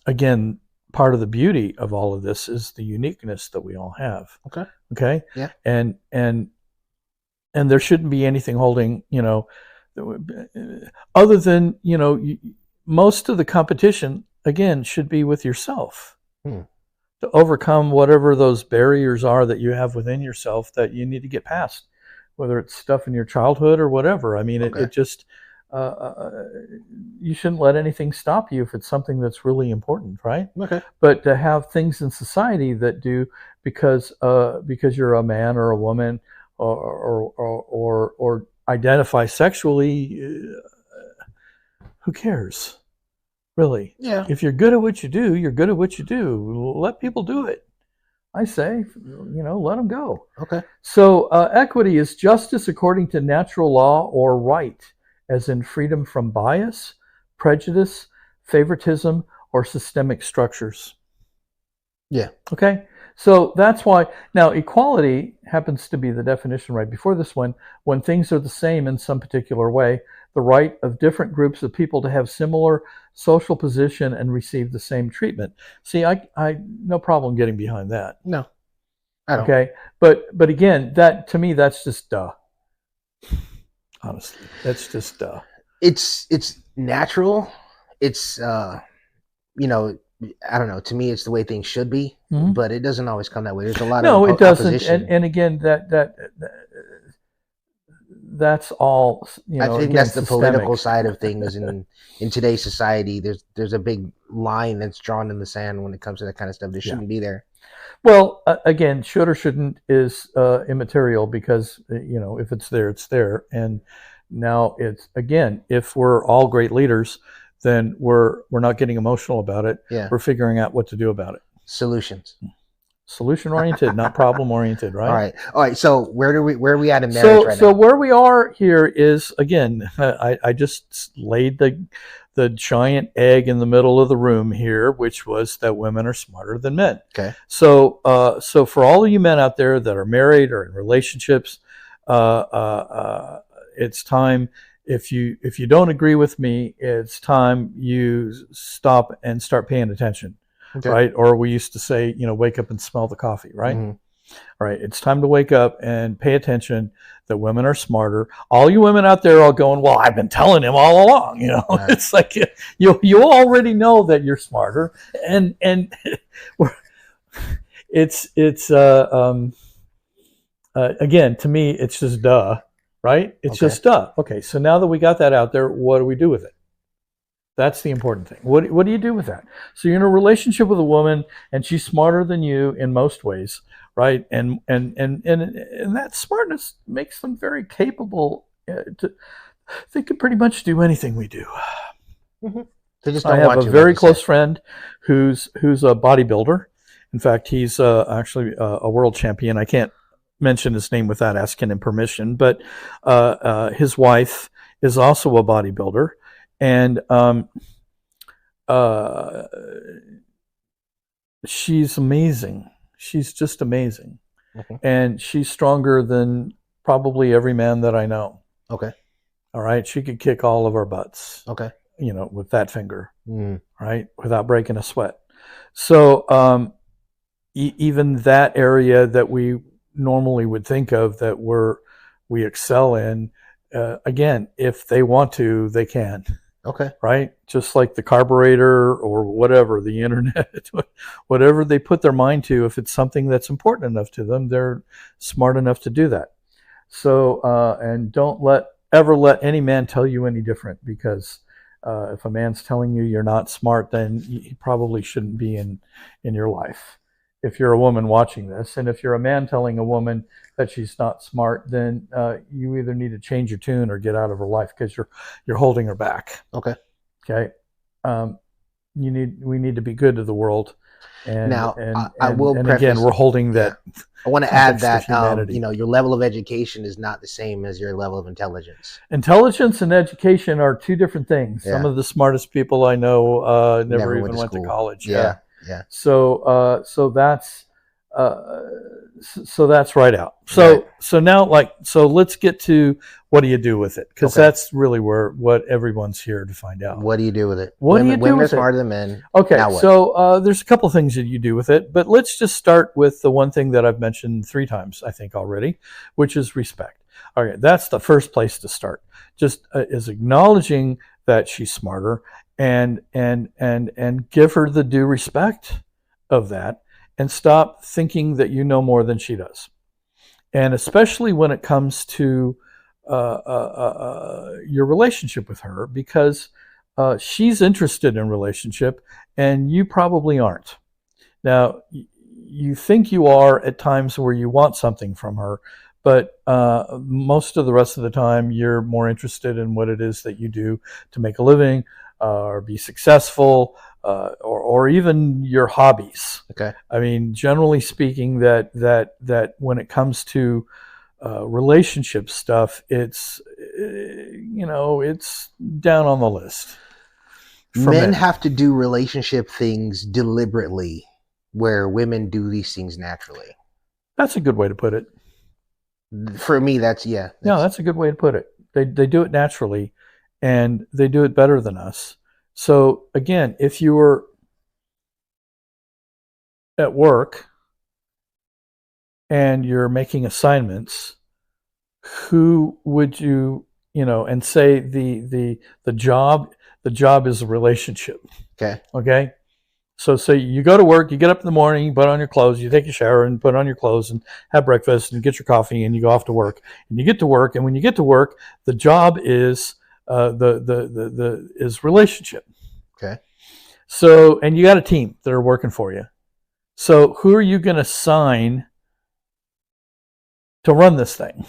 again part of the beauty of all of this is the uniqueness that we all have. Okay. Yeah. And there shouldn't be anything holding, other than, most of the competition, again, should be with yourself to overcome whatever those barriers are that you have within yourself that you need to get past, whether it's stuff in your childhood or whatever. I mean, it just, you shouldn't let anything stop you if it's something that's really important, right? Okay. But to have things in society that do because you're a man or a woman or identify sexually, who cares, really? Yeah. If you're good at what you do, you're good at what you do. Let people do it. I say, let them go. Okay. So equity is justice according to natural law or right, as in freedom from bias, prejudice, favoritism, or systemic structures. Yeah. Okay. So that's why now equality happens to be the definition right before this one. When things are the same in some particular way, the right of different groups of people to have similar social position and receive the same treatment. See, I no problem getting behind that. No, I don't. Okay, but again, that to me, that's just duh. Honestly, that's just duh. It's natural. It's I don't know. To me, it's the way things should be, but it doesn't always come that way. There's a lot of it doesn't. And again, that's all. I think that's the political side of things. In today's society, there's a big line that's drawn in the sand when it comes to that kind of stuff. There shouldn't be there. Well, again, should or shouldn't is immaterial because if it's there, it's there. And now it's again, if we're all great leaders, then we're not getting emotional about it. Yeah. We're figuring out what to do about it. Solutions. Solution oriented, not problem oriented, right? All right. So where are we at in marriage right now? So where we are here is again, I just laid the giant egg in the middle of the room here, which was that women are smarter than men. Okay. So for all of you men out there that are married or in relationships, it's time. if you don't agree with me, it's time you stop and start paying attention, right? Or we used to say, wake up and smell the coffee, right? Mm-hmm. All right, it's time to wake up and pay attention that women are smarter. All you women out there are going, well, I've been telling him all along. Right. It's like you already know that you're smarter, and it's again, to me, it's just duh, right? It's just duh. Okay, so now that we got that out there, what do we do with it? That's the important thing. What do you do with that? So you're in a relationship with a woman, and she's smarter than you in most ways, right? And that smartness makes them very capable. They can pretty much do anything we do. Mm-hmm. They just don't I have a very close friend who's a bodybuilder. In fact, he's actually a world champion. I can't mention his name without asking him permission, but his wife is also a bodybuilder. And she's amazing. She's just amazing. Okay. And she's stronger than probably every man that I know. Okay. All right. She could kick all of our butts. Okay. With that finger. Right. Without breaking a sweat. So even that area that we normally would think of that we excel in, again, if they want to, they can. Okay. Right? Just like the carburetor or whatever, the internet, whatever they put their mind to, if it's something that's important enough to them, they're smart enough to do that. So, and don't ever let any man tell you any different, because if a man's telling you you're not smart, then he probably shouldn't be in your life. If you're a woman watching this, and if you're a man telling a woman that she's not smart, then you either need to change your tune or get out of her life, because you're holding her back. Okay. Okay. We need to be good to the world. And now, again, we're holding that. Yeah. I want to add that your level of education is not the same as your level of intelligence. Intelligence and education are two different things. Yeah. Some of the smartest people I know never even went to college. Yeah. So that's right out. So now, so let's get to what do you do with it? Because that's really what everyone's here to find out. What do you do with it? Women are smarter than men. Okay, so there's a couple things that you do with it, but let's just start with the one thing that I've mentioned 3 times, I think already, which is respect. Okay, that's the first place to start. Just is acknowledging that she's smarter and give her the due respect of that, and stop thinking that you know more than she does. And especially when it comes to your relationship with her, because she's interested in relationship and you probably aren't. Now, you think you are at times where you want something from her, but most of the rest of the time you're more interested in what it is that you do to make a living, or be successful, or even your hobbies. Okay. I mean, generally speaking, that when it comes to relationship stuff, it's it's down on the list. Men have to do relationship things deliberately, where women do these things naturally. That's a good way to put it. For me, that's a good way to put it. They do it naturally, and they do it better than us. So again, if you were at work and you're making assignments, who would you, and say the job is a relationship. Okay. So say you go to work, you get up in the morning, you put on your clothes, you take a shower and put on your clothes and have breakfast and get your coffee and you go off to work. And you get to work, and when you get to work, the job is is relationship. Okay. So, and you got a team that are working for you. So who are you going to assign to run this thing?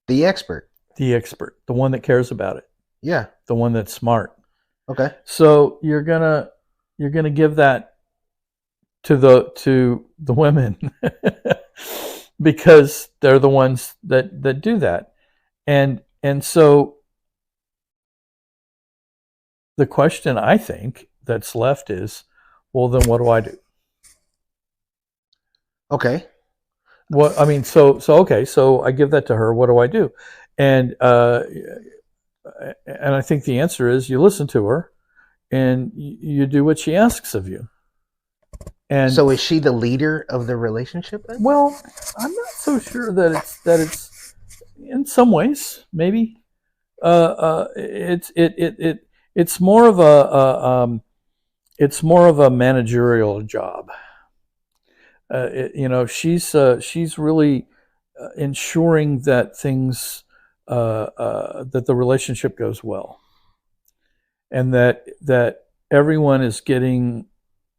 The expert. The one that cares about it. Yeah. The one that's smart. Okay. So you're gonna give that to the women because they're the ones that do that. And so the question I think that's left is, well, then what do I do? Okay. Well, I mean, so okay, so I give that to her. What do I do? And and I think the answer is you listen to her and you do what she asks of you. And so is she the leader of the relationship then? Well, I'm not so sure that it's in some ways, maybe. It's more of a managerial job. She's really ensuring that things that the relationship goes well, and that everyone is getting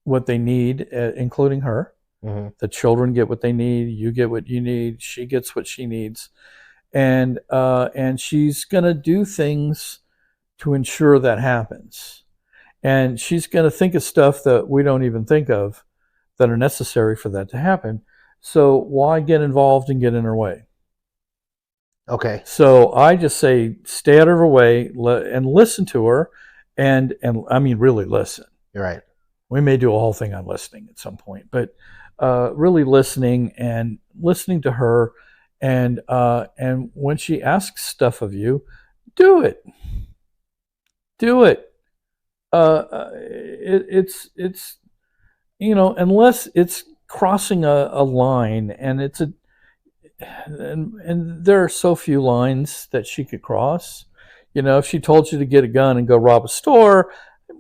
what they need, including her. Mm-hmm. The children get what they need. You get what you need. She gets what she needs, and she's gonna do things to ensure that happens. And she's gonna think of stuff that we don't even think of that are necessary for that to happen. So why get involved and get in her way? Okay. So I just say stay out of her way and listen to her, and I mean really listen. You're right. We may do a whole thing on listening at some point, but really listening to her, and when she asks stuff of you, do it. Do it. It's unless it's crossing a line, and and there are so few lines that she could cross. If she told you to get a gun and go rob a store,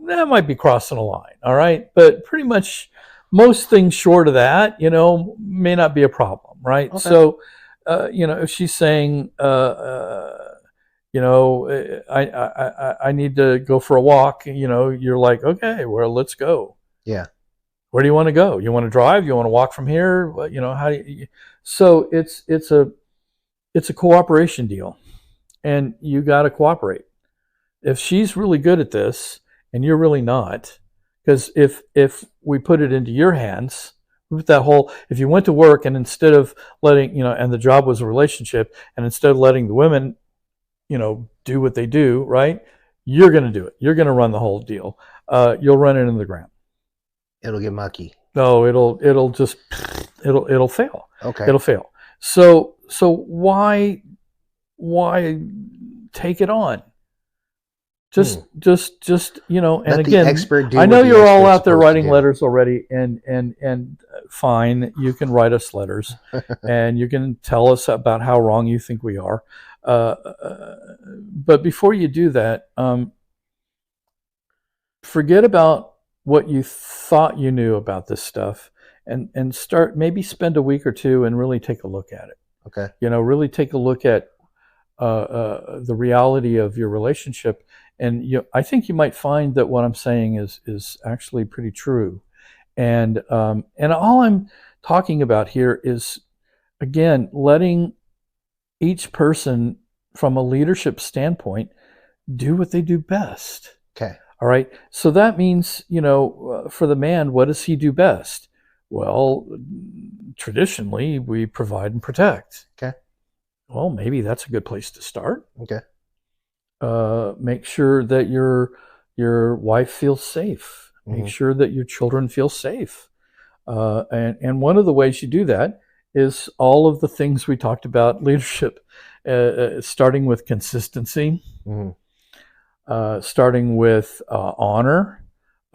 that might be crossing a line, all right? But pretty much most things short of that, may not be a problem, right? Okay. So, if she's saying, I need to go for a walk, you're like, okay, well, let's go. Yeah. Where do you want to go? You want to drive? You want to walk from here? How do you? So it's a cooperation deal, and you got to cooperate. If she's really good at this and you're really not, because if we put it into your hands, with that whole, if you went to work and instead of letting, and the job was a relationship, and instead of letting the women, do what they do, right? You're going to do it. You're going to run the whole deal. You'll run it into the ground. It'll get mucky. No, it'll fail. Okay. It'll fail. So why take it on? Just and let again, the expert do I know you're all out there writing letters already, and fine, you can write us letters, and you can tell us about how wrong you think we are. But before you do that, forget about what you thought you knew about this stuff, and maybe spend a week or two and really take a look at it. Okay. Really take a look at the reality of your relationship, and I think you might find that what I'm saying is actually pretty true. And all I'm talking about here is, again, letting each person from a leadership standpoint do what they do best. Okay. All right. So that means, for the man, what does he do best? Well, traditionally, we provide and protect. Okay. Well, maybe that's a good place to start. Okay. Make sure that your wife feels safe. Mm-hmm. Make sure that your children feel safe. And one of the ways you do that is all of the things we talked about leadership, starting with consistency. Mm-hmm. Starting with honor,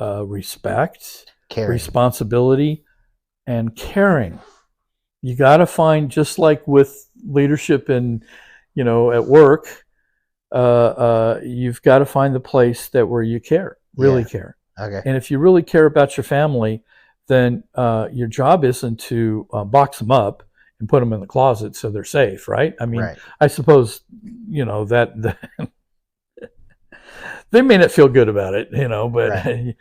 respect, responsibility, and caring. You got to find, just like with leadership in, at work, you've got to find the place where you really care. Okay. And if you really care about your family, then your job isn't to box them up and put them in the closet so they're safe, right? I mean, right. I suppose, that they may not feel good about it, but right.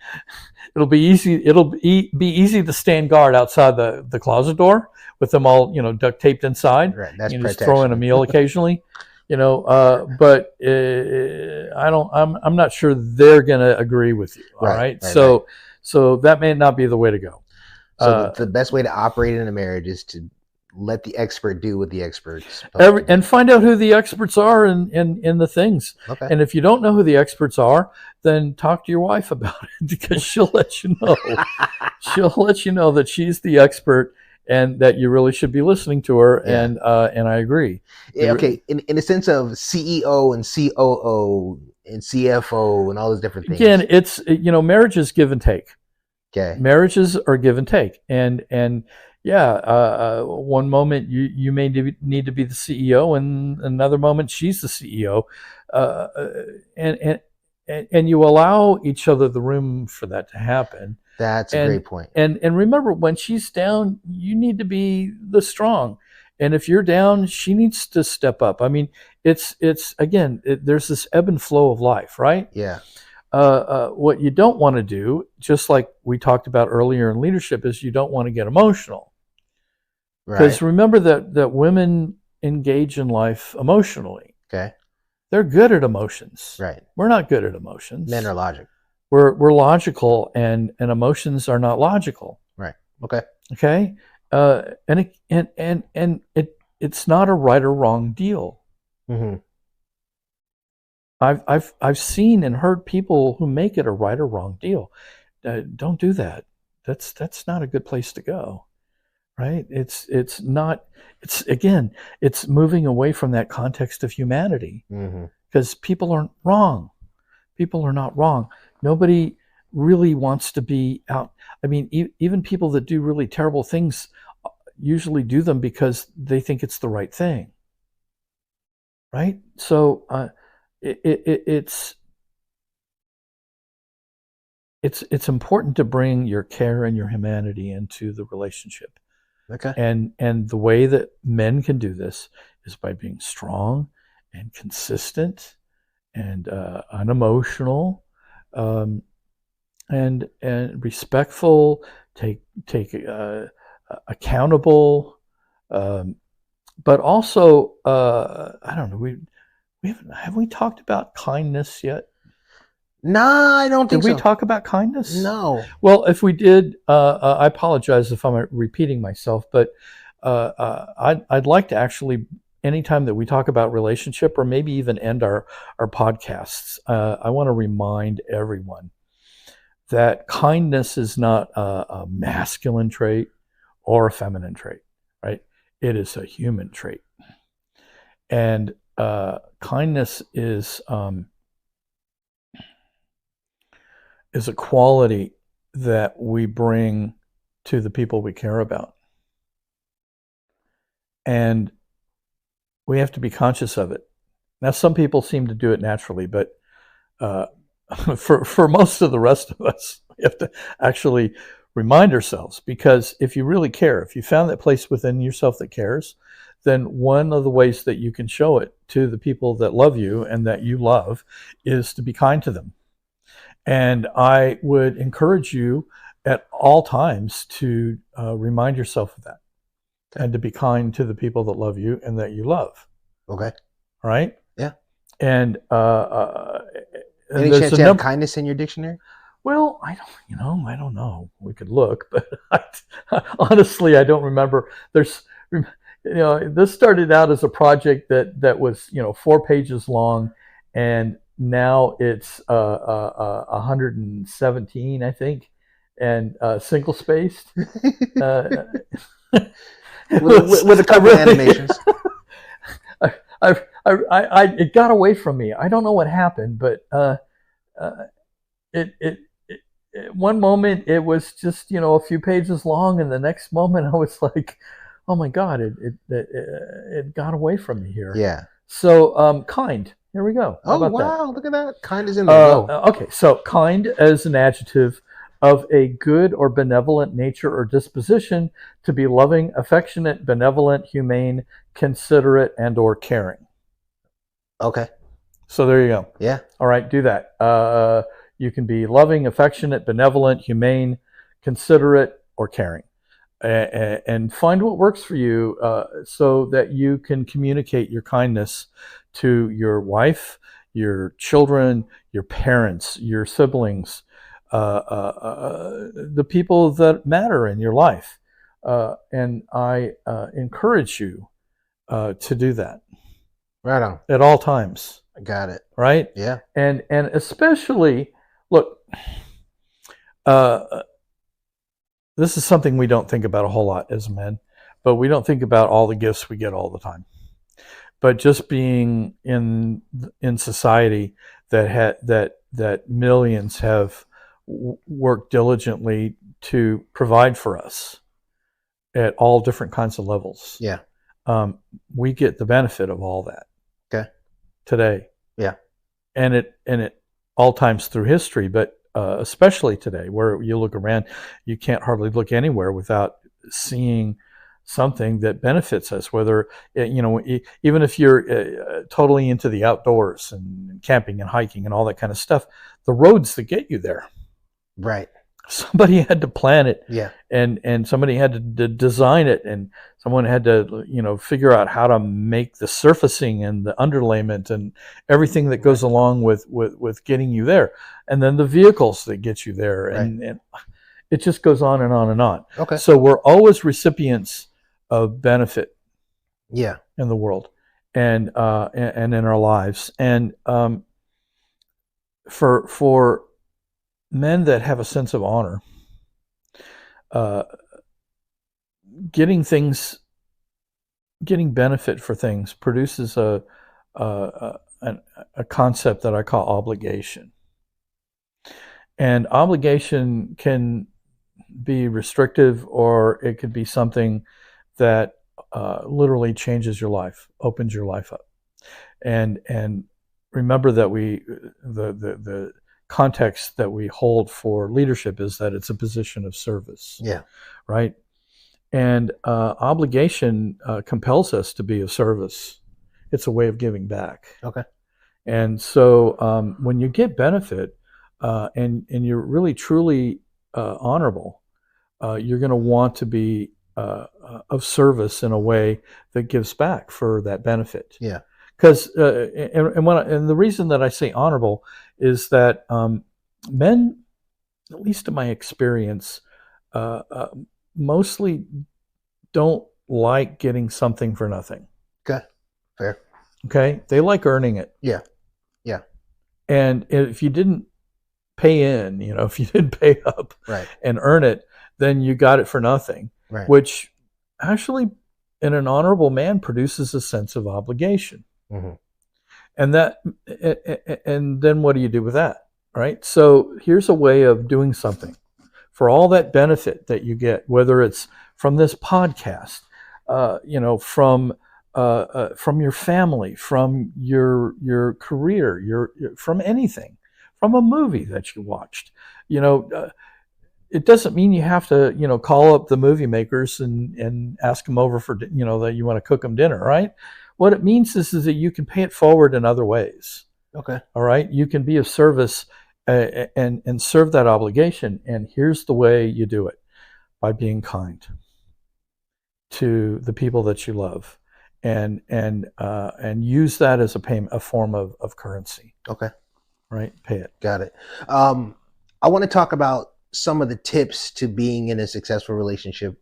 It'll be easy. It'll be easy to stand guard outside the closet door with them all, duct taped inside. Right. That's just throw in a meal occasionally, but I'm not sure they're going to agree with you. All right. So that may not be the way to go. So the best way to operate in a marriage is to let the expert do what the experts and find out who the experts are in the things. Okay. And if you don't know who the experts are, then talk to your wife about it, because she'll let you know. She'll let you know that she's the expert, and that you really should be listening to her. Yeah. And I agree. Yeah, okay, in the sense of CEO and COO and CFO and all those different things. Again, it's marriage is give and take. Okay, marriages are give and take, and yeah, one moment you may need to be the CEO, and another moment she's the CEO, and you allow each other the room for that to happen. That's a great point. And remember, when she's down, you need to be the strong. And if you're down, she needs to step up. I mean, it's again, there's this ebb and flow of life, right? Yeah. What you don't want to do, just like we talked about earlier in leadership, is you don't want to get emotional. Because remember that women engage in life emotionally. Okay. They're good at emotions. Right. We're not good at emotions. Men are logic. We're logical, and emotions are not logical. Right. Okay. Okay. And it's not a right or wrong deal. Mm-hmm. I've seen and heard people who make it a right or wrong deal. Don't do that. That's not a good place to go. Right? It's not. It's moving away from that context of humanity, because people aren't wrong. People are not wrong. Nobody really wants to be out. I mean, even people that do really terrible things usually do them because they think it's the right thing. Right? So it's important to bring your care and your humanity into the relationship. Okay. And the way that men can do this is by being strong and consistent and unemotional, and respectful, take accountable, but also I don't know, have we talked about kindness yet? No, I don't think so. Did we talk about kindness? No. Well, if we did, I apologize if I'm repeating myself, but I'd like to actually, anytime that we talk about relationship, or maybe even end our podcasts, I want to remind everyone that kindness is not a masculine trait or a feminine trait, right? It is a human trait. And kindness is a quality that we bring to the people we care about. And we have to be conscious of it. Now, some people seem to do it naturally, but for most of the rest of us, we have to actually remind ourselves, because if you really care, if you found that place within yourself that cares, then one of the ways that you can show it to the people that love you and that you love is to be kind to them. And I would encourage you at all times to remind yourself of that, and to be kind to the people that love you and that you love. Okay. All right? Yeah. And any chance you have kindness in your dictionary? Well, I don't know. We could look, but honestly, I don't remember. There's, this started out as a project that was, 4 pages long, and now it's 117, I think, and single spaced. with a couple of animations. It got away from me. I don't know what happened, but one moment it was just a few pages long, and the next moment I was like, oh my God, it got away from me here. Yeah. So kind. Here we go. How about wow, that? Look at that. Kind is in there. Okay, so kind as an adjective of a good or benevolent nature or disposition, to be loving, affectionate, benevolent, humane, considerate, and or caring. Okay. So there you go. Yeah. All right, do that. You can be loving, affectionate, benevolent, humane, considerate, or caring. And find what works for you, so that you can communicate your kindness to your wife, your children, your parents, your siblings, the people that matter in your life. And I encourage you to do that. Right on. At all times. I got it. Right? Yeah. And especially, look, this is something we don't think about a whole lot as men, but we don't think about all the gifts we get all the time. But just being in society that millions have worked diligently to provide for us at all different kinds of levels. Yeah. We get the benefit of all that. Okay. Today. Yeah. And it all times through history, but especially today, where you look around, you can't hardly look anywhere without seeing something that benefits us, whether, even if you're totally into the outdoors and camping and hiking and all that kind of stuff, the roads that get you there. Right. Somebody had to plan it. Yeah. And somebody had to design it, and someone had to, figure out how to make the surfacing and the underlayment and everything that goes along with getting you there. And then the vehicles that get you there. And it just goes on and on and on. Okay. So we're always recipients of benefit. Yeah. In the world and in our lives. And for men that have a sense of honor, getting benefit for things produces a concept that I call obligation. And obligation can be restrictive, or it could be something that literally changes your life, opens your life up. And remember that the context that we hold for leadership is that it's a position of service. Yeah. Right. And obligation compels us to be of service. It's a way of giving back. Okay. And so when you get benefit and you're really truly honorable, you're going to want to be of service in a way that gives back for that benefit. Yeah. Because and the reason that I say honorable is that men, at least in my experience, mostly don't like getting something for nothing. Okay. Fair. Okay. They like earning it. Yeah. Yeah. And if you didn't pay in, if you didn't pay up and earn it, then you got it for nothing. Right. Which actually, in an honorable man, produces a sense of obligation. Mm-hmm. And then what do you do with that? Right. So here's a way of doing something for all that benefit that you get, whether it's from this podcast, from your family, from your career, from anything, from a movie that you watched. It doesn't mean you have to, call up the movie makers and ask them over for, that you want to cook them dinner, right? What it means is that you can pay it forward in other ways. Okay. All right. You can be of service and serve that obligation. And here's the way you do it: by being kind to the people that you love, and use that as a form of currency. Okay. Right. Pay it. Got it. I want to talk about some of the tips to being in a successful relationship,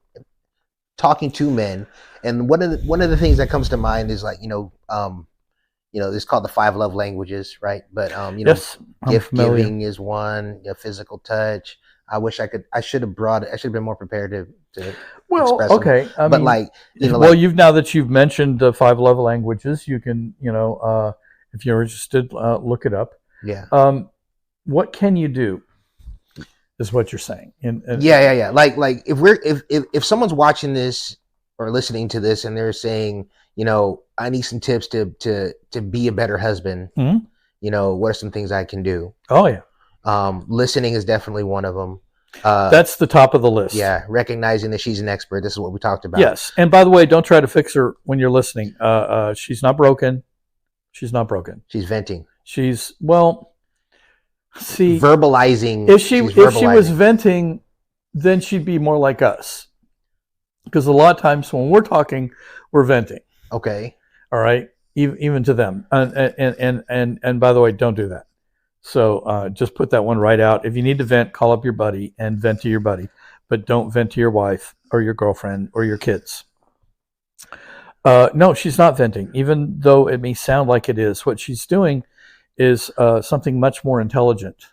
talking to men. And one of the things that comes to mind is like, it's called the 5 love languages, right? But yes, gift giving is one, physical touch. I should have been more prepared to express okay. them. But now that you've mentioned the 5 love languages, you can, if you're interested, look it up. Yeah. What can you do? Is what you're saying. Yeah. Like if someone's watching this or listening to this and they're saying, I need some tips to be a better husband. Mm-hmm. What are some things I can do? Oh yeah. Listening is definitely one of them. That's the top of the list. Yeah. Recognizing that she's an expert. This is what we talked about. Yes. And by the way, don't try to fix her when you're listening. She's not broken. She's not broken. She's venting. See, verbalizing. If she was venting, then she'd be more like us. Because a lot of times when we're talking, we're venting. Okay. All right. Even to them. And by the way, don't do that. So just put that one right out. If you need to vent, call up your buddy and vent to your buddy. But don't vent to your wife or your girlfriend or your kids. No, she's not venting, even though it may sound like it is. What she's doing is something much more intelligent.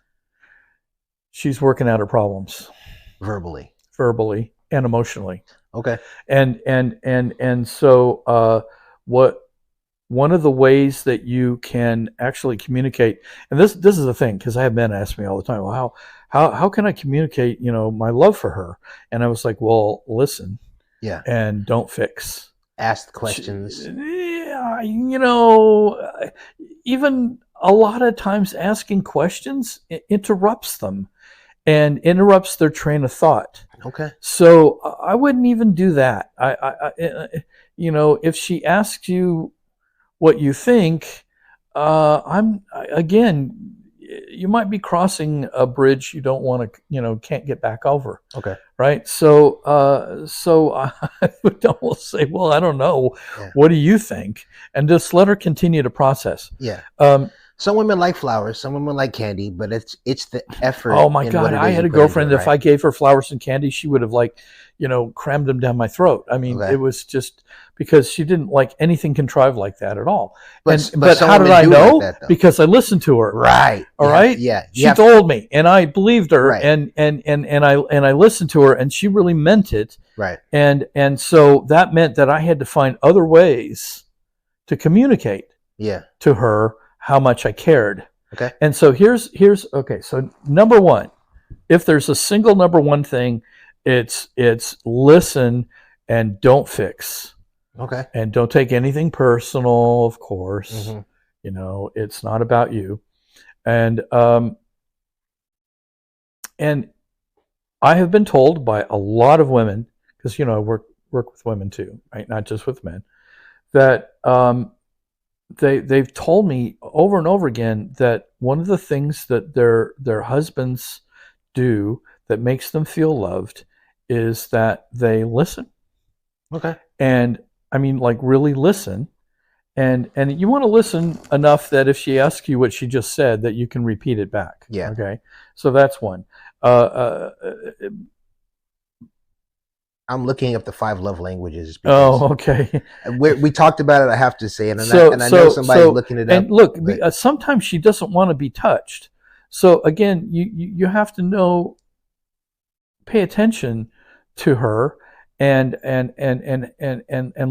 She's working out her problems. Verbally. verbally and emotionally. Okay. And so one of the ways that you can actually communicate, and this is the thing, because I have men ask me all the time, well, how can I communicate, my love for her? And I was like, well, listen, and don't fix. Ask questions. Yeah, even a lot of times asking questions interrupts them and interrupts their train of thought. Okay. So I wouldn't even do that. If she asks you what you think, you might be crossing a bridge you don't want to, can't get back over. Okay. Right. So I would almost say, well, I don't know. Yeah. What do you think? And just let her continue to process. Yeah. Some women like flowers, some women like candy, but it's the effort. Oh my God. I had a girlfriend, if I gave her flowers and candy, she would have crammed them down my throat. I mean, It was just because she didn't like anything contrived like that at all. But how did I know? Like that, because I listened to her. Right. All right. Yeah. She told me, and I believed her, right. and I listened to her, and she really meant it. Right. And so that meant that I had to find other ways to communicate. Yeah. To her how much I cared. Okay. And so here's okay. So number one, if there's a single number one thing, it's listen and don't fix. Okay. And don't take anything personal, of course. Mm-hmm. It's not about you. And I have been told by a lot of women, because I work with women too, right? Not just with men, that they've told me over and over again that one of the things that their husbands do that makes them feel loved is that they listen. Okay. And I mean, really listen. And you want to listen enough that if she asks you what she just said, that you can repeat it back. Yeah. Okay. So that's one. I'm looking up the 5 love languages. Oh, okay. We talked about it, I have to say, and I know somebody's looking it up. And look, sometimes she doesn't want to be touched. So again, you have to pay attention to her and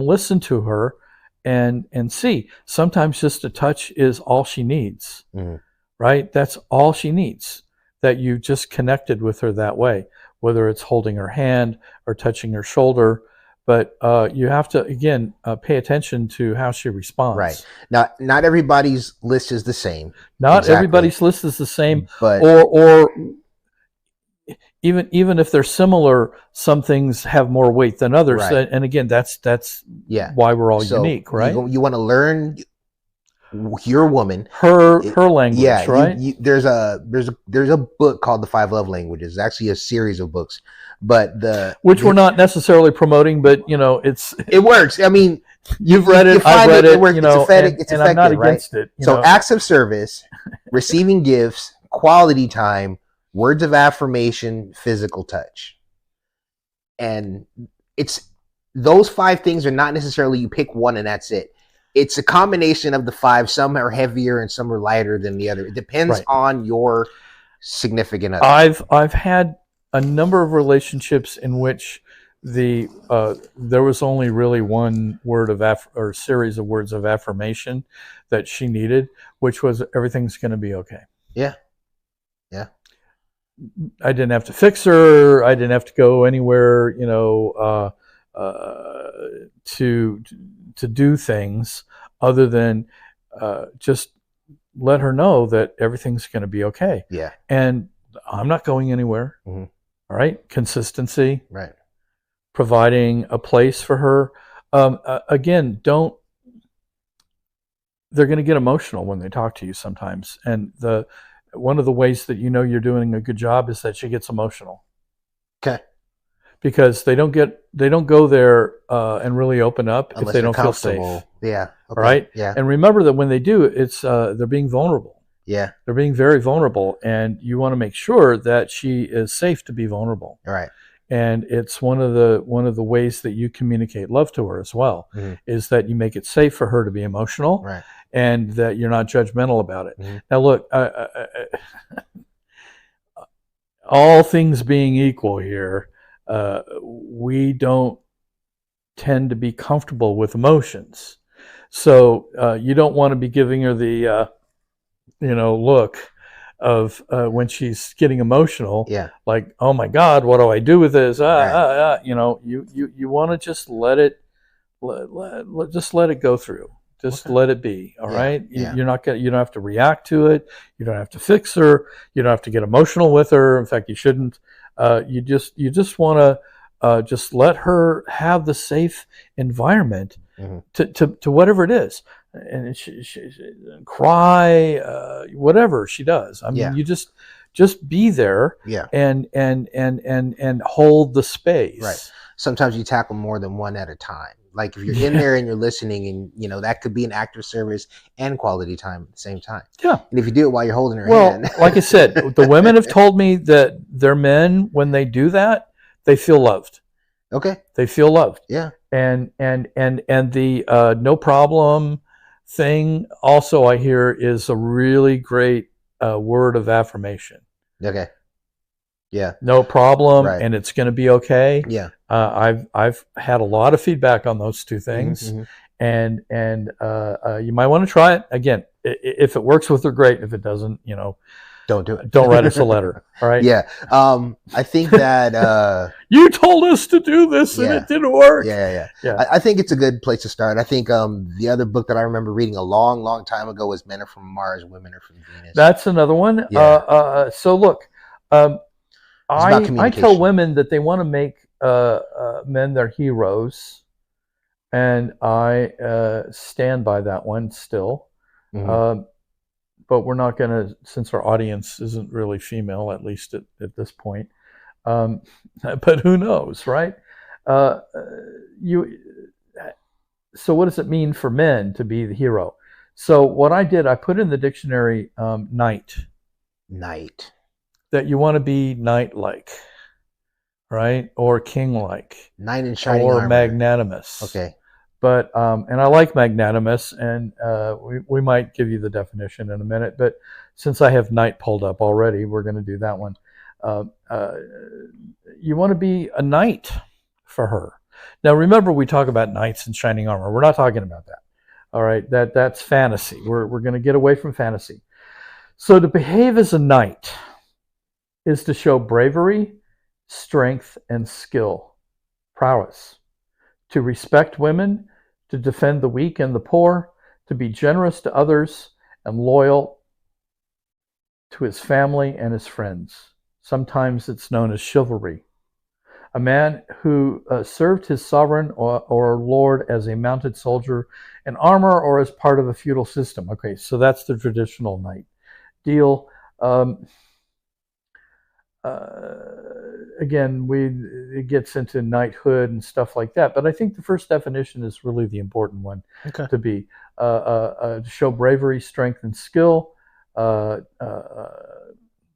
listen to her and see. Sometimes just a touch is all she needs, right? That's all she needs, that you just connected with her that way, whether it's holding her hand or touching her shoulder. But you have to, again, pay attention to how she responds. Right. Now, not everybody's list is the same. Not everybody's list is the same. But or even if they're similar, some things have more weight than others. Right. And again, that's why we're all unique, right? You want to learn your woman, her language, right? There's a book called The 5 Love Languages. It's actually a series of books, but we're not necessarily promoting, but it works. I mean, you've read it, I've read it, it's effective, and I'm not against it. So acts of service, receiving gifts, quality time, words of affirmation, physical touch, and it's those 5 things are not necessarily you pick one and that's it. It's a combination of the 5. Some are heavier and some are lighter than the other. It depends on your significant other. I've had a number of relationships in which there was only really one word of or series of words of affirmation that she needed, which was everything's going to be okay. Yeah. Yeah. I didn't have to fix her. I didn't have to go anywhere, to do things other than just let her know that everything's going to be okay. Yeah. And I'm not going anywhere. Mm-hmm. All right. Consistency. Right. Providing a place for her. Again, they're going to get emotional when they talk to you sometimes. And one of the ways that you're doing a good job is that she gets emotional. Okay. Because they don't go there and really open up unless if they don't feel safe. Yeah. Okay. Right. Yeah. And remember that when they do, it's they're being vulnerable. Yeah. They're being very vulnerable, and you want to make sure that she is safe to be vulnerable. All right. And it's one of the ways that you communicate love to her as well, is that you make it safe for her to be emotional, right, and that you're not judgmental about it. Mm-hmm. Now, look, all things being equal here, we don't tend to be comfortable with emotions. So you don't want to be giving her the, look of when she's getting emotional. Yeah. Like, oh my God, what do I do with this? You want to just let it, just let it go through. Just let it be. All right. You're not gonna. You don't have to react to it. You don't have to fix her. You don't have to get emotional with her. In fact, you shouldn't. You just want to just let her have the safe environment to whatever it is, and she cry, whatever she does. I mean, you just be there, and hold the space. Right. Sometimes you tackle more than one at a time. Like if you're in there and you're listening, and that could be an act of service and quality time at the same time. Yeah. And if you do it while you're holding her hand. Like I said, the women have told me that their men, when they do that, they feel loved. Okay. They feel loved. Yeah. And the no problem thing also, I hear, is a really great word of affirmation. Okay. Yeah. No problem, and it's going to be okay. Yeah. I've had a lot of feedback on those two things, and you might want to try it again. If it works with her, great. If it doesn't, don't do it. Don't write us a letter. All right. Yeah. I think that you told us to do this and it didn't work. Yeah. I think it's a good place to start. I think the other book that I remember reading a long, long time ago was Men Are From Mars, Women Are From Venus. That's another one. Yeah. So look, I tell women that they want to make men their heroes, and I stand by that one still. But we're not going to, since our audience isn't really female, at least at this point. But who knows, right? So what does it mean for men to be the hero? So what I did, I put in the dictionary knight. Knight. That you want to be knight-like, right? Or king-like. Knight in shining armor. Or magnanimous. Okay. But and I like magnanimous, and we might give you the definition in a minute. But since I have knight pulled up already, we're going to do that one. You want to be a knight for her. Now, remember, we talk about knights in shining armor. We're not talking about that. All right, that's fantasy. We're going to get away from fantasy. So to behave as a knight is to show bravery, strength, and skill, prowess. To respect women, to defend the weak and the poor, to be generous to others, and loyal to his family and his friends. Sometimes it's known as chivalry. A man who served his sovereign or lord as a mounted soldier in armor or as part of a feudal system. Okay, so that's the traditional knight deal. Again, it gets into knighthood and stuff like that, but I think the first definition is really the important one. Okay. To be to show bravery, strength, and skill,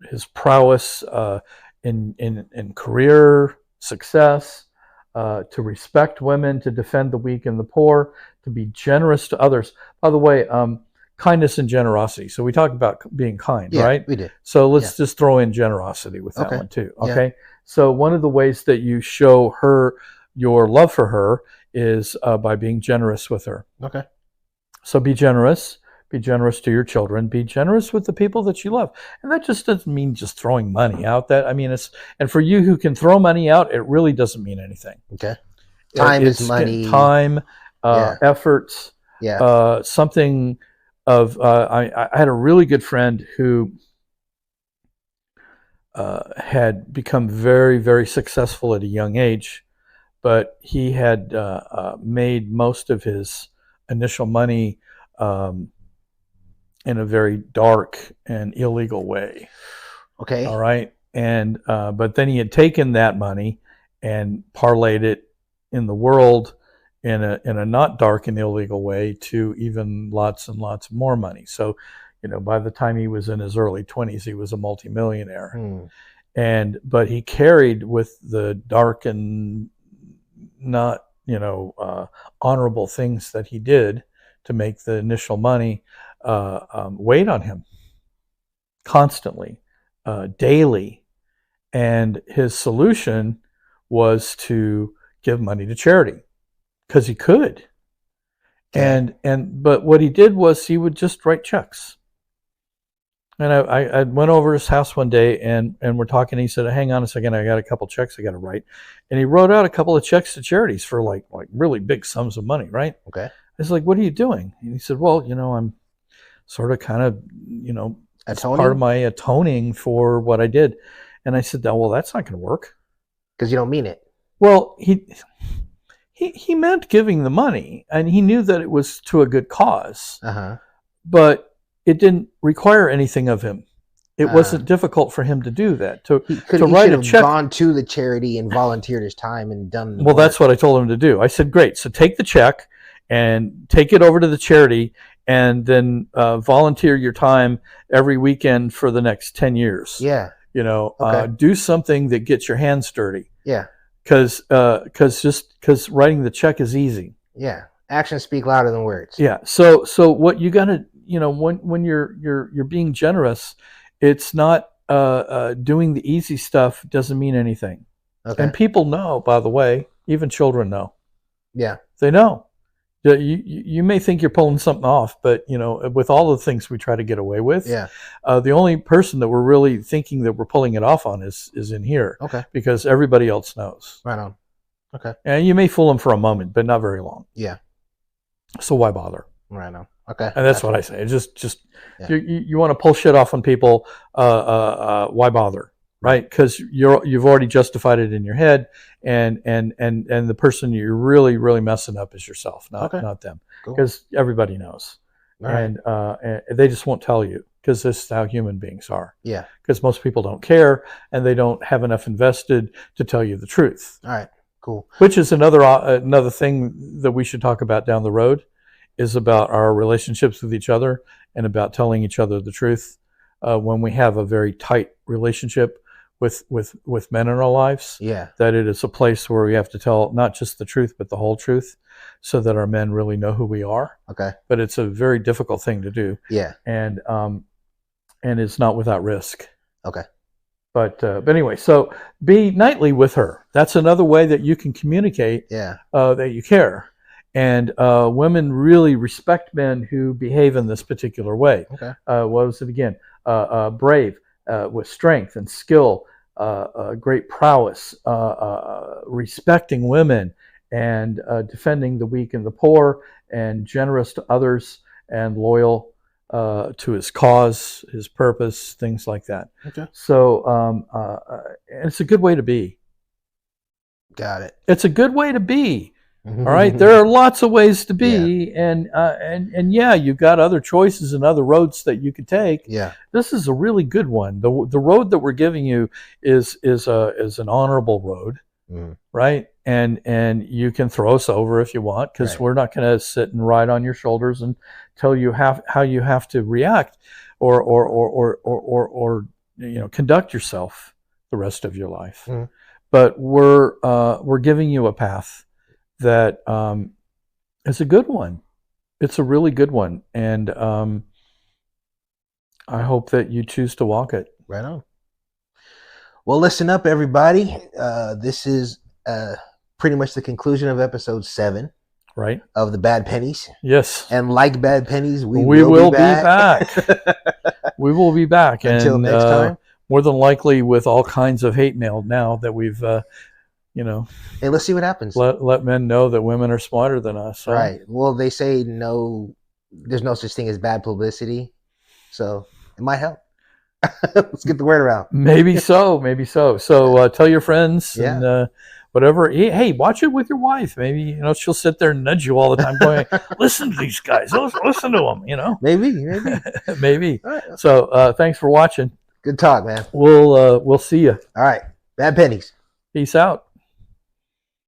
his prowess in career success, to respect women, to defend the weak and the poor, to be generous to others. By the way, kindness and generosity. So we talked about being kind, right? We did. So let's just throw in generosity with that one too. Okay. Yeah. So one of the ways that you show her your love for her is by being generous with her. Okay. So be generous. Be generous to your children. Be generous with the people that you love. And that just doesn't mean just throwing money out. And for you who can throw money out, it really doesn't mean anything. Okay. Time is money. Time, efforts. Yeah. Something of I had a really good friend who had become very, very successful at a young age, but he had made most of his initial money in a very dark and illegal way. Okay. All right. And but then he had taken that money and parlayed it in the world in a not dark and illegal way to even lots and lots more money. So, by the time he was in his early 20s, he was a multimillionaire. But he carried with the dark and not, honorable things that he did to make the initial money weighed on him constantly, daily. And his solution was to give money to charity because he could. Okay. But what he did was he would just write checks. And I went over his house one day and we're talking. And he said, "Hang on a second, I got a couple checks I got to write." And he wrote out a couple of checks to charities for like really big sums of money, right? Okay. I was like, "What are you doing?" And he said, "Well, I'm sort of kind of, it's part of my atoning for what I did." And I said, "Oh, well, that's not going to work." Because you don't mean it. Well, he meant giving the money, and he knew that it was to a good cause. But it didn't require anything of him. It wasn't difficult for him to do that. To write a check, gone to the charity and volunteered his time and done the well, work. That's what I told him to do. I said, "Great. So take the check and take it over to the charity, and then volunteer your time every weekend for the next 10 years. Yeah. Do something that gets your hands dirty. Yeah. Because writing the check is easy. Yeah. Actions speak louder than words. Yeah. So what you got to, when you're being generous, it's not doing the easy stuff doesn't mean anything. Okay. And people know, by the way, even children know. Yeah. They know. You may think you're pulling something off, but with all the things we try to get away with, the only person that we're really thinking that we're pulling it off on is in here. Okay. Because everybody else knows. Right on. Okay. And you may fool them for a moment, but not very long. Yeah. So why bother? Right on. Okay. And that's what I say. Just you want to pull shit off on people. Why bother? Right? Because you've already justified it in your head, and the person you're really messing up is yourself, not them. Because everybody knows, and they just won't tell you because this is how human beings are. Yeah. Because most people don't care, and they don't have enough invested to tell you the truth. All right. Cool. Which is another thing that we should talk about down the road, is about our relationships with each other and about telling each other the truth when we have a very tight relationship with men in our lives. Yeah. That it is a place where we have to tell not just the truth but the whole truth, so that our men really know who we are. Okay. But it's a very difficult thing to do. Yeah. And it's not without risk. Okay. But anyway, so be nightly with her. That's another way that you can communicate that you care. And women really respect men who behave in this particular way. Okay. What was it again? Brave, with strength and skill, great prowess, respecting women, and defending the weak and the poor, and generous to others, and loyal to his cause, his purpose, things like that. Okay. So it's a good way to be. Got it. It's a good way to be. All right. There are lots of ways to be, and yeah, you've got other choices and other roads that you could take. Yeah. This is a really good one. The road that we're giving you is an honorable road, right? And you can throw us over if you want, because we're not going to sit and ride on your shoulders and tell you how you have to react or conduct yourself the rest of your life. But we're giving you a path that is a good one. It's a really good one, and I hope that you choose to walk it. Right on. Well, listen up, everybody. This is pretty much the conclusion of episode 7. Right. Of the Bad Pennies. Yes. And like Bad Pennies, we will be back. We will be back. Until next time. More than likely with all kinds of hate mail now that we've, Hey, let's see what happens. Let men know that women are smarter than us. Huh? Right. Well, they say there's no such thing as bad publicity. So it might help. Let's get the word around. Maybe so. So tell your friends and whatever. Hey, watch it with your wife. Maybe, she'll sit there and nudge you all the time going, listen to these guys. Listen to them, Maybe. Maybe. Right. So thanks for watching. Good talk, man. We'll see you. All right. Bad Pennies. Peace out.